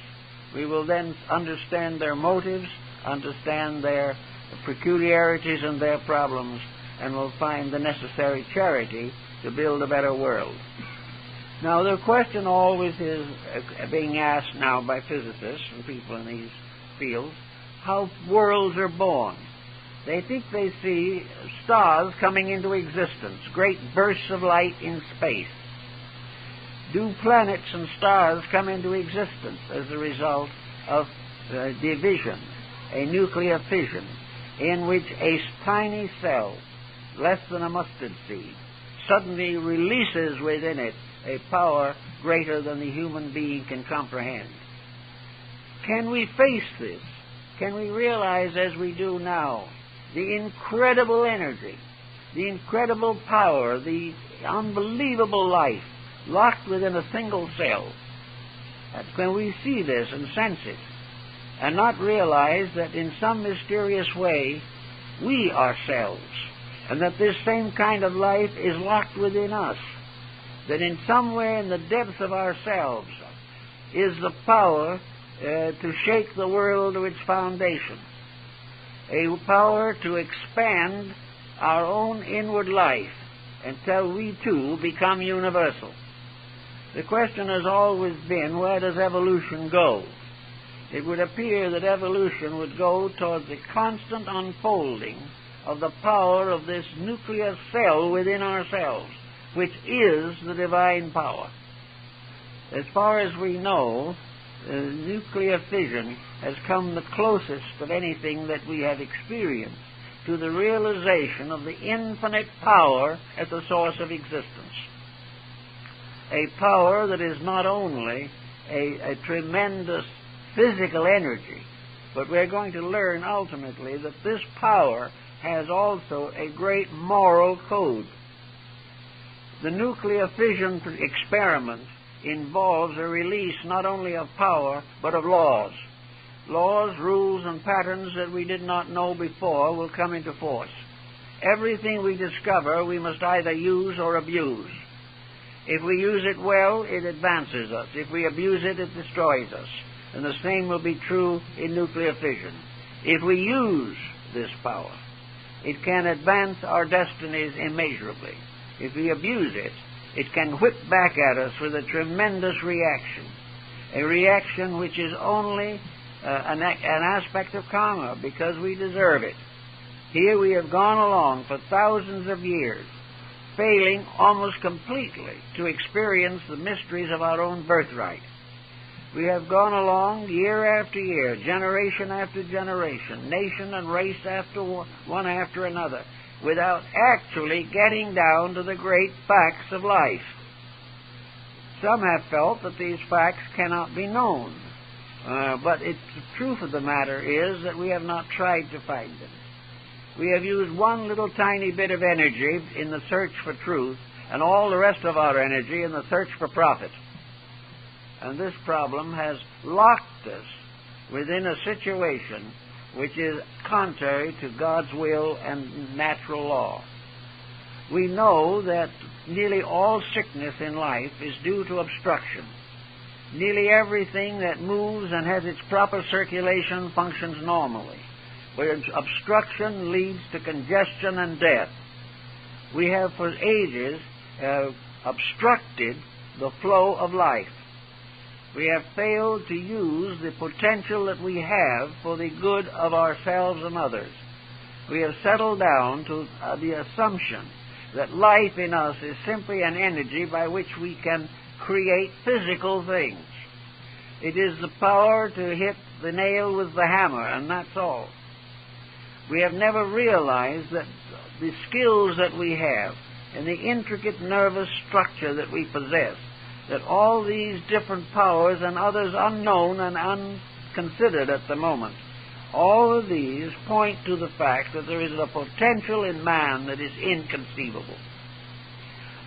we will then understand their motives, understand their peculiarities and their problems, and will find the necessary charity to build a better world. Now, the question always is being asked now by physicists and people in these fields, how worlds are born. They think they see stars coming into existence, great bursts of light in space. Do planets and stars come into existence as a result of division, a nuclear fission, in which a tiny cell, less than a mustard seed, suddenly releases within it a power greater than the human being can comprehend? Can we face this? Can we realize, as we do now, the incredible energy, the incredible power, the unbelievable life locked within a single cell? Can we see this and sense it, and not realize that in some mysterious way we are cells, and that this same kind of life is locked within us, that in somewhere in the depths of ourselves is the power to shake the world to its foundation, a power to expand our own inward life until we too become universal. The question has always been, where does evolution go? It would appear that evolution would go towards the constant unfolding of the power of this nuclear cell within ourselves, which is the divine power. As far as we know, nuclear fission has come the closest of anything that we have experienced to the realization of the infinite power at the source of existence. A power that is not only a tremendous physical energy, but we're going to learn ultimately that this power has also a great moral code. The nuclear fission experiment involves a release not only of power, but of laws. Laws, rules, and patterns that we did not know before will come into force. Everything we discover we must either use or abuse. If we use it well, it advances us. If we abuse it, it destroys us. And the same will be true in nuclear fission. If we use this power, it can advance our destinies immeasurably. If we abuse it, it can whip back at us with a tremendous reaction, a reaction which is only an aspect of karma, because we deserve it. Here we have gone along for thousands of years, failing almost completely to experience the mysteries of our own birthright. We have gone along year after year, generation after generation, nation and race after one after another, without actually getting down to the great facts of life. Some have felt that these facts cannot be known, but the truth of the matter is that we have not tried to find them. We have used one little tiny bit of energy in the search for truth, and all the rest of our energy in the search for profit. And this problem has locked us within a situation which is contrary to God's will and natural law. We know that nearly all sickness in life is due to obstruction. Nearly everything that moves and has its proper circulation functions normally, where obstruction leads to congestion and death. We have for ages obstructed the flow of life. We have failed to use the potential that we have for the good of ourselves and others. We have settled down to the assumption that life in us is simply an energy by which we can create physical things. It is the power to hit the nail with the hammer, and that's all. We have never realized that the skills that we have and the intricate nervous structure that we possess, that all these different powers and others unknown and unconsidered at the moment, all of these point to the fact that there is a potential in man that is inconceivable.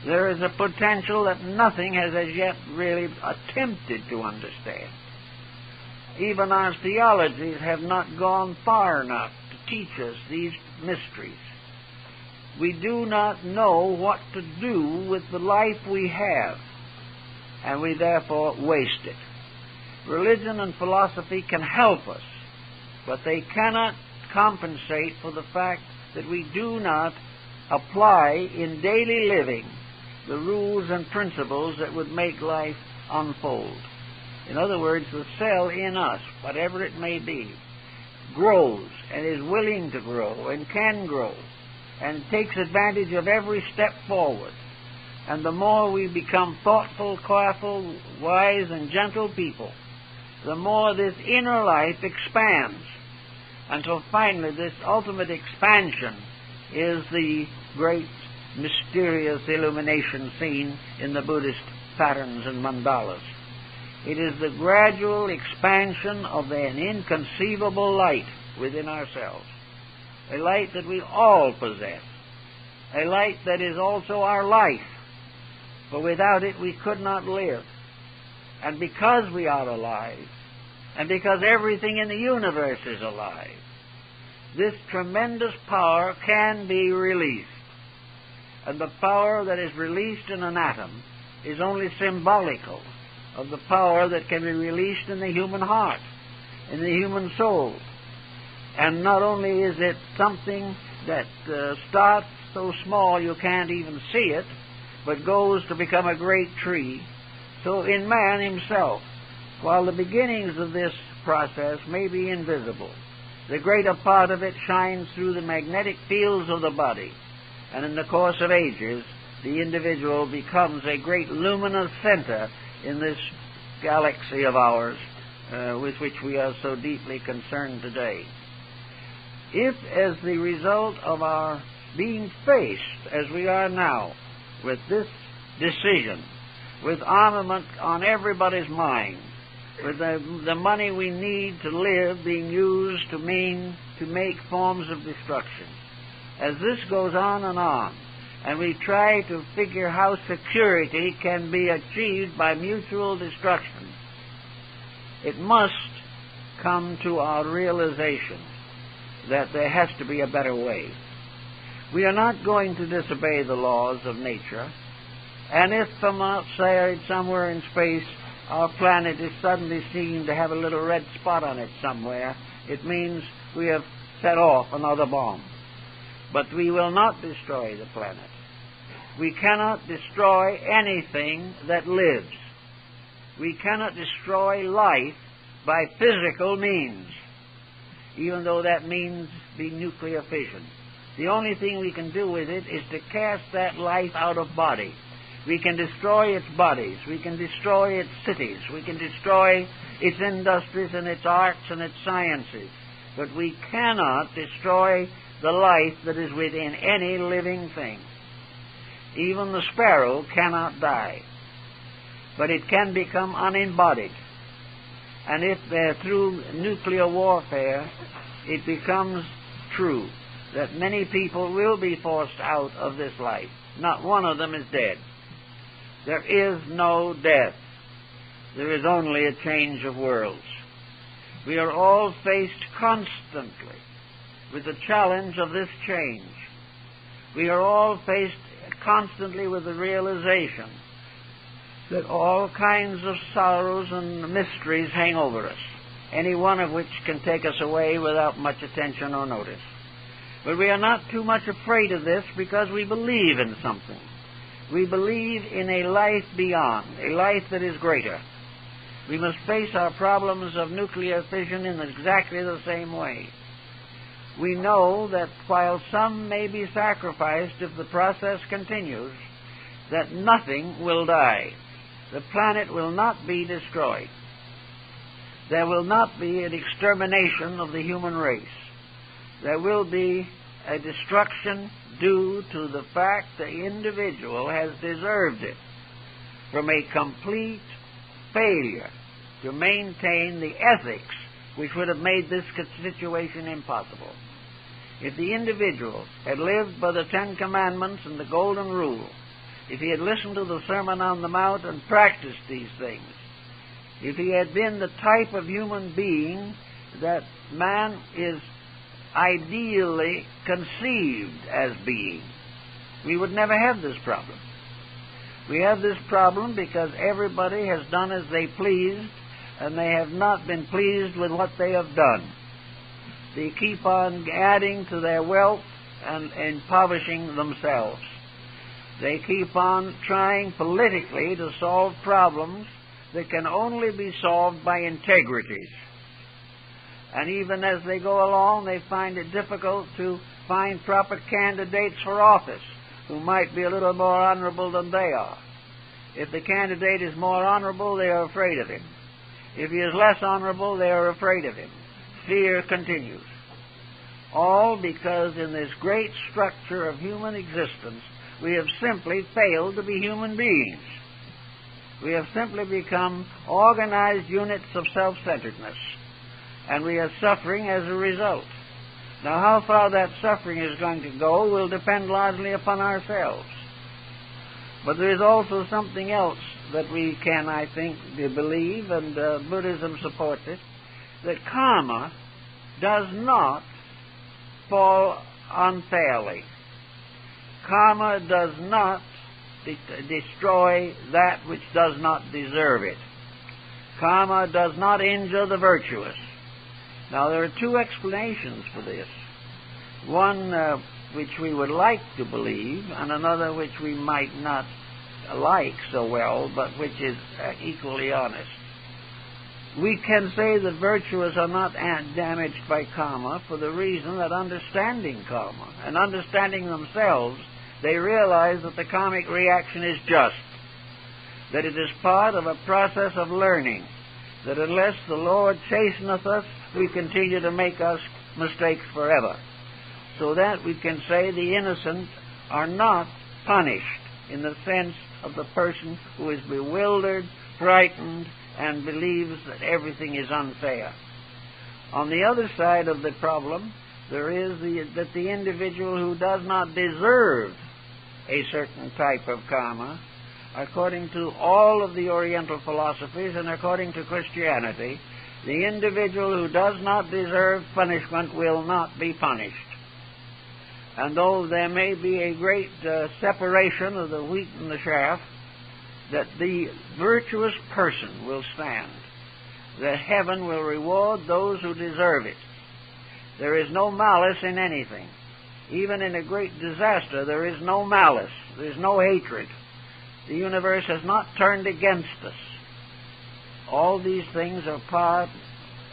There is a potential that nothing has as yet really attempted to understand. Even our theologies have not gone far enough to teach us these mysteries. We do not know what to do with the life we have, and we therefore waste it. Religion and philosophy can help us, but they cannot compensate for the fact that we do not apply in daily living the rules and principles that would make life unfold. In other words, the cell in us, whatever it may be, grows and is willing to grow and can grow and takes advantage of every step forward. And the more we become thoughtful, careful, wise, and gentle people, the more this inner life expands, until finally this ultimate expansion is the great mysterious illumination seen in the Buddhist patterns and mandalas. It is the gradual expansion of an inconceivable light within ourselves, a light that we all possess, a light that is also our life, for without it we could not live. And because we are alive, and because everything in the universe is alive, this tremendous power can be released. And the power that is released in an atom is only symbolical of the power that can be released in the human heart, in the human soul. And not only is it something that starts so small you can't even see it, but goes to become a great tree, so in man himself, while the beginnings of this process may be invisible, the greater part of it shines through the magnetic fields of the body, and in the course of ages, the individual becomes a great luminous center in this galaxy of ours with which we are so deeply concerned today. If, as the result of our being faced, as we are now, with this decision, with armament on everybody's mind, with the money we need to live being used to make forms of destruction, as this goes on, and we try to figure how security can be achieved by mutual destruction, it must come to our realization that there has to be a better way. We are not going to disobey the laws of nature, and if from outside somewhere in space our planet is suddenly seen to have a little red spot on it somewhere, it means we have set off another bomb. But we will not destroy the planet. We cannot destroy anything that lives. We cannot destroy life by physical means, even though that means the nuclear fission. The only thing we can do with it is to cast that life out of body. We can destroy its bodies. We can destroy its cities. We can destroy its industries and its arts and its sciences. But we cannot destroy the life that is within any living thing. Even the sparrow cannot die. but it can become unembodied. And if through nuclear warfare it becomes true that many people will be forced out of this life, not one of them is dead. There is no death. There is only a change of worlds. We are all faced constantly with the challenge of this change. We are all faced constantly with the realization that all kinds of sorrows and mysteries hang over us, any one of which can take us away without much attention or notice. But we are not too much afraid of this because we believe in something. We believe in a life beyond, a life that is greater. We must face our problems of nuclear fission in exactly the same way. We know that while some may be sacrificed if the process continues, that nothing will die. The planet will not be destroyed. There will not be an extermination of the human race. There will be a destruction due to the fact the individual has deserved it from a complete failure to maintain the ethics which would have made this situation impossible. If the individual had lived by the Ten Commandments and the Golden Rule, if he had listened to the Sermon on the Mount and practiced these things, if he had been the type of human being that man is ideally conceived as being, we would never have this problem. We have this problem because everybody has done as they pleased, and they have not been pleased with what they have done. They keep on adding to their wealth and impoverishing themselves. They keep on trying politically to solve problems that can only be solved by integrities. And even as they go along, they find it difficult to find proper candidates for office who might be a little more honorable than they are. If the candidate is more honorable, they are afraid of him. If he is less honorable, they are afraid of him. Fear continues. All because in this great structure of human existence, we have simply failed to be human beings. We have simply become organized units of self-centeredness, and we are suffering as a result. Now, how far that suffering is going to go will depend largely upon ourselves. But there is also something else that we can, I think, believe, and Buddhism supports it, that karma does not fall unfairly. Karma does not destroy that which does not deserve it. Karma does not injure the virtuous. Now, there are two explanations for this. One which we would like to believe, and another which we might not like so well, but which is equally honest. We can say the virtuous are not damaged by karma for the reason that understanding karma and understanding themselves, they realize that the karmic reaction is just, that it is part of a process of learning, that unless the Lord chasteneth us, we continue to make us mistakes forever. So that we can say the innocent are not punished in the sense of the person who is bewildered, frightened, and believes that everything is unfair. On the other side of the problem, there is that the individual who does not deserve a certain type of karma, according to all of the Oriental philosophies and according to Christianity, the individual who does not deserve punishment will not be punished. And though there may be a great separation of the wheat and the chaff, that the virtuous person will stand, that heaven will reward those who deserve it. There is no malice in anything. Even in a great disaster, there is no malice. There is no hatred. The universe has not turned against us. All these things are part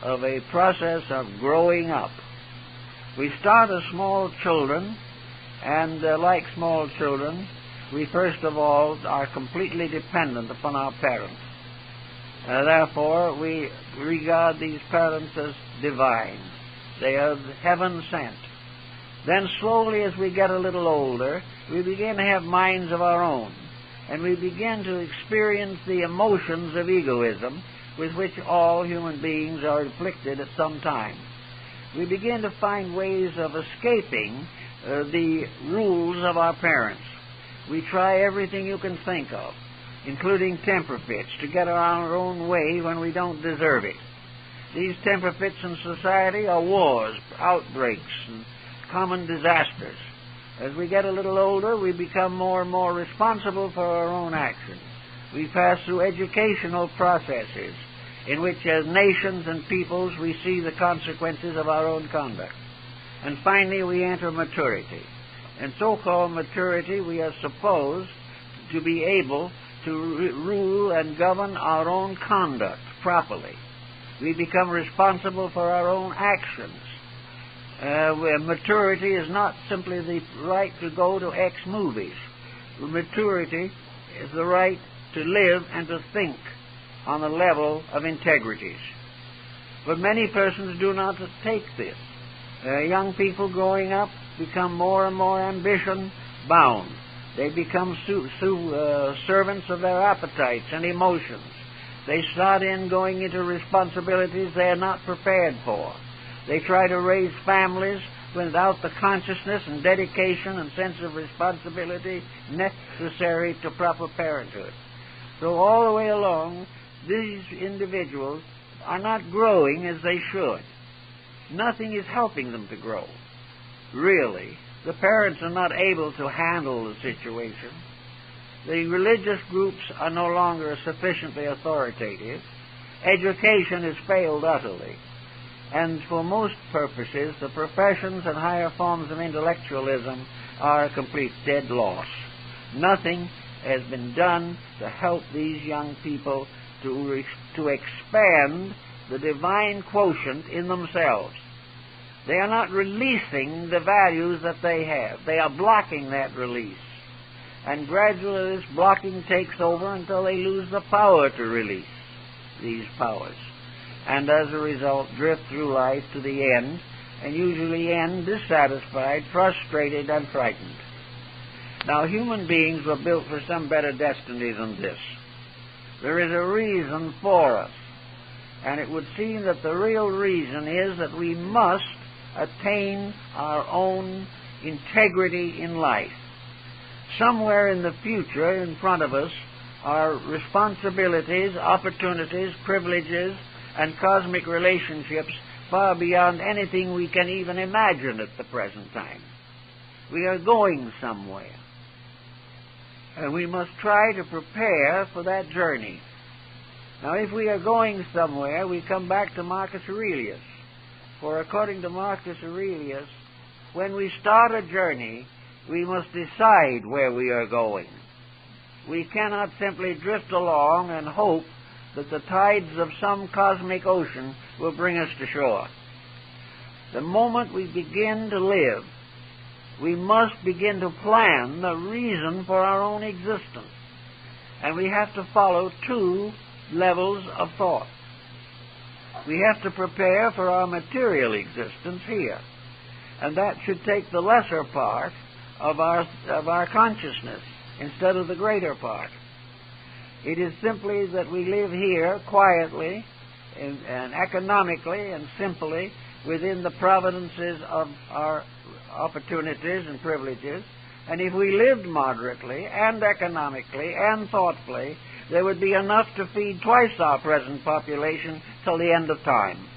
of a process of growing up. We start as small children, and like small children, we first of all are completely dependent upon our parents. Therefore, we regard these parents as divine. They are heaven sent. Then slowly, as we get a little older, we begin to have minds of our own. and we begin to experience the emotions of egoism with which all human beings are afflicted at some time. We begin to find ways of escaping the rules of our parents. We try everything you can think of, including temper fits, to get our own way when we don't deserve it. These temper fits in society are wars, outbreaks, and common disasters. As we get a little older, we become more and more responsible for our own actions. We pass through educational processes in which, as nations and peoples, we see the consequences of our own conduct. And finally, we enter maturity. In so-called maturity, we are supposed to be able to rule and govern our own conduct properly. We become responsible for our own actions. Maturity is not simply the right to go to X movies. Maturity is the right to live and to think on the level of integrities. But many persons do not take this. Young people growing up become more and more ambition-bound. They become servants of their appetites and emotions. They start going into responsibilities they are not prepared for. They try to raise families without the consciousness and dedication and sense of responsibility necessary to proper parenthood. So all the way along, these individuals are not growing as they should. Nothing is helping them to grow. Really, the parents are not able to handle the situation. The religious groups are no longer sufficiently authoritative. Education has failed utterly. And for most purposes, the professions and higher forms of intellectualism are a complete dead loss. Nothing has been done to help these young people to expand the divine quotient in themselves. They are not releasing the values that they have. They are blocking that release. And gradually this blocking takes over until they lose the power to release these powers. And as a result, drift through life to the end, and usually end dissatisfied, frustrated, and frightened. Now, human beings were built for some better destiny than this. There is a reason for us, and it would seem that the real reason is that we must attain our own integrity in life. Somewhere in the future, in front of us, are responsibilities, opportunities, privileges, and cosmic relationships far beyond anything we can even imagine at the present time. We are going somewhere, and we must try to prepare for that journey. Now, if we are going somewhere, we come back to Marcus Aurelius. For according to Marcus Aurelius, when we start a journey, we must decide where we are going. We cannot simply drift along and hope that the tides of some cosmic ocean will bring us to shore. The moment we begin to live, we must begin to plan the reason for our own existence. And we have to follow two levels of thought. We have to prepare for our material existence here. And that should take the lesser part of our consciousness instead of the greater part. It is simply that we live here quietly and economically and simply within the providences of our opportunities and privileges. And if we lived moderately and economically and thoughtfully, there would be enough to feed twice our present population till the end of time.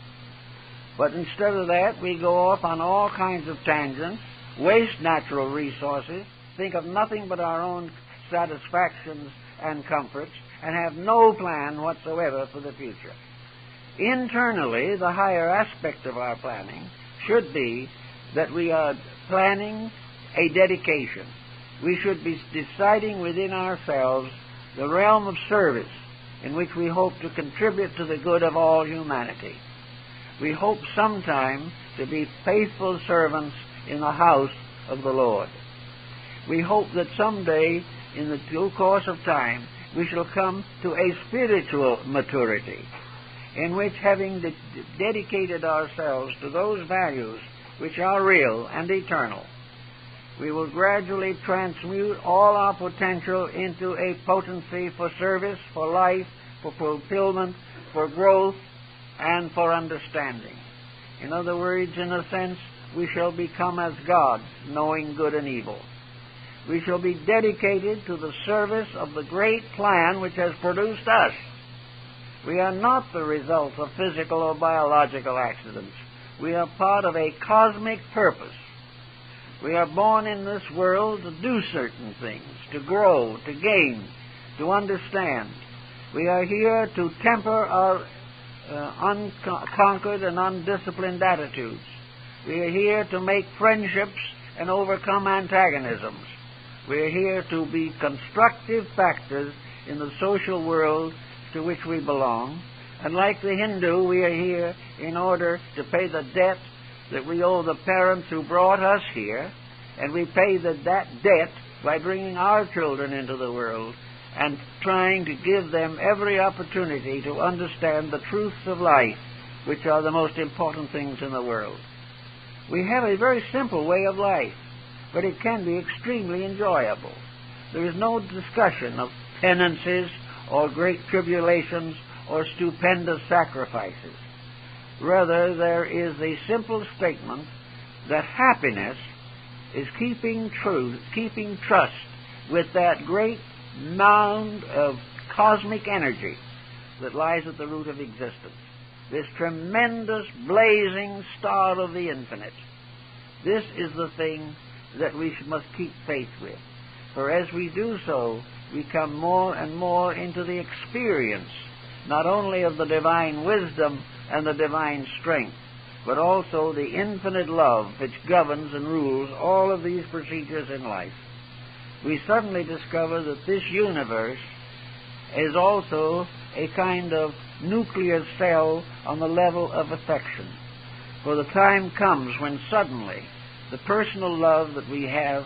But instead of that, we go off on all kinds of tangents, waste natural resources, think of nothing but our own satisfactions and comforts, and have no plan whatsoever for the future. Internally, the higher aspect of our planning should be that we are planning a dedication. We should be deciding within ourselves the realm of service in which we hope to contribute to the good of all humanity. We hope sometime to be faithful servants in the house of the Lord. We hope that someday, in the due course of time, we shall come to a spiritual maturity in which, having dedicated ourselves to those values which are real and eternal, we will gradually transmute all our potential into a potency for service, for life, for fulfillment, for growth, and for understanding. In other words, in a sense, we shall become as God, knowing good and evil. We shall be dedicated to the service of the great plan which has produced us. We are not the result of physical or biological accidents. We are part of a cosmic purpose. We are born in this world to do certain things, to grow, to gain, to understand. We are here to temper our unconquered and undisciplined attitudes. We are here to make friendships and overcome antagonisms. We are here to be constructive factors in the social world to which we belong. And like the Hindu, we are here in order to pay the debt that we owe the parents who brought us here, and we pay that debt by bringing our children into the world and trying to give them every opportunity to understand the truths of life, which are the most important things in the world. We have a very simple way of life, but it can be extremely enjoyable. There is no discussion of penances or great tribulations or stupendous sacrifices. Rather, there is a simple statement that happiness is keeping trust with that great mound of cosmic energy that lies at the root of existence, this tremendous blazing star of the infinite. This is the thing that we must keep faith with, for as we do so, we come more and more into the experience not only of the divine wisdom and the divine strength, but also the infinite love which governs and rules all of these procedures in life. We suddenly discover that this universe is also a kind of nuclear cell on the level of affection. For the time comes when suddenly the personal love that we have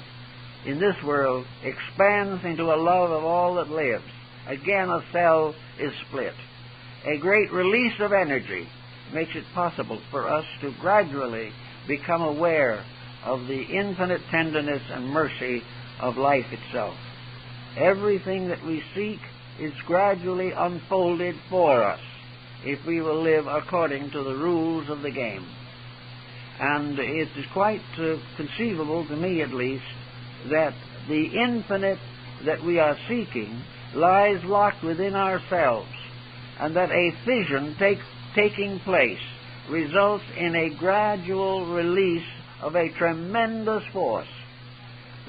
in this world expands into a love of all that lives. Again, a cell is split. A great release of energy makes it possible for us to gradually become aware of the infinite tenderness and mercy of life itself. Everything that we seek is gradually unfolded for us if we will live according to the rules of the game. And it is quite conceivable, to me at least, that the infinite that we are seeking lies locked within ourselves, and that a fission taking place results in a gradual release of a tremendous force,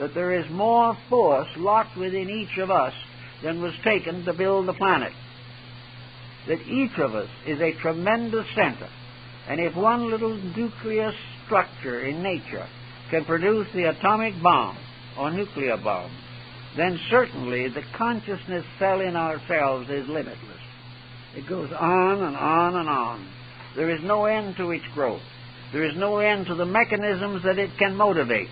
that there is more force locked within each of us than was taken to build the planet, that each of us is a tremendous center, and if one little nucleus structure in nature can produce the atomic bomb or nuclear bomb, then certainly the consciousness cell in ourselves is limitless. It goes on and on and on. There is no end to its growth. There is no end to the mechanisms that it can motivate.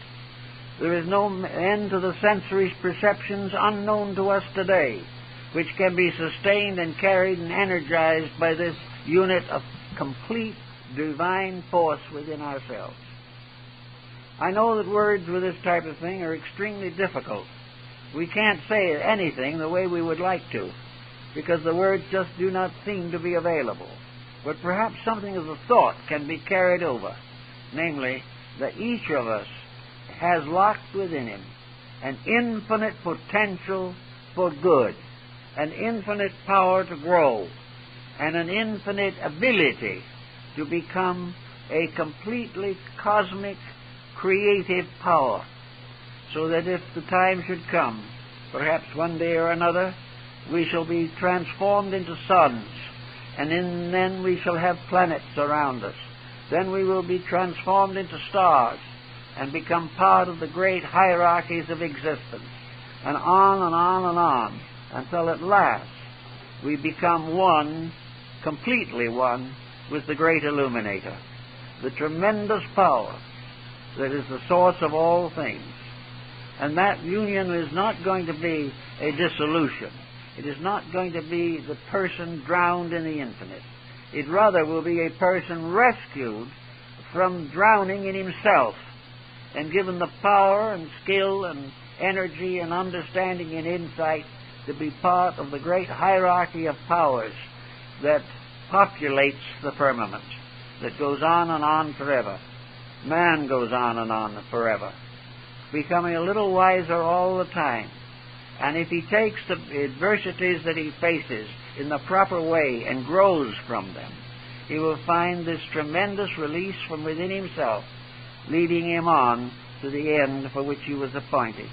There is no end to the sensory perceptions unknown to us today, which can be sustained and carried and energized by this unit of complete divine force within ourselves. I know that words with this type of thing are extremely difficult. We can't say anything the way we would like to, because the words just do not seem to be available. But perhaps something of the thought can be carried over, namely, that each of us has locked within him an infinite potential for good, an infinite power to grow, and an infinite ability to become a completely cosmic creative power, so that if the time should come, perhaps one day or another, we shall be transformed into suns, and then we shall have planets around us. Then we will be transformed into stars and become part of the great hierarchies of existence, and on and on and on, until at last we become one, completely one, with the great illuminator, the tremendous power that is the source of all things. And that union is not going to be a dissolution. It is not going to be the person drowned in the infinite. It rather will be a person rescued from drowning in himself, and given the power and skill and energy and understanding and insight to be part of the great hierarchy of powers that populates the firmament, that goes on forever. Man goes on forever, becoming a little wiser all the time. And if he takes the adversities that he faces in the proper way and grows from them, he will find this tremendous release from within himself, leading him on to the end for which he was appointed.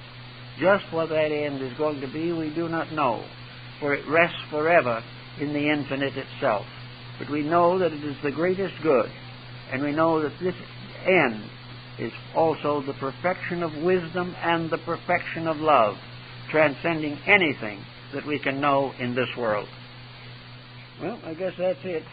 Just what that end is going to be, we do not know, for it rests forever in the infinite itself. But we know that it is the greatest good, and we know that this end is also the perfection of wisdom and the perfection of love, transcending anything that we can know in this world. Well, I guess that's it.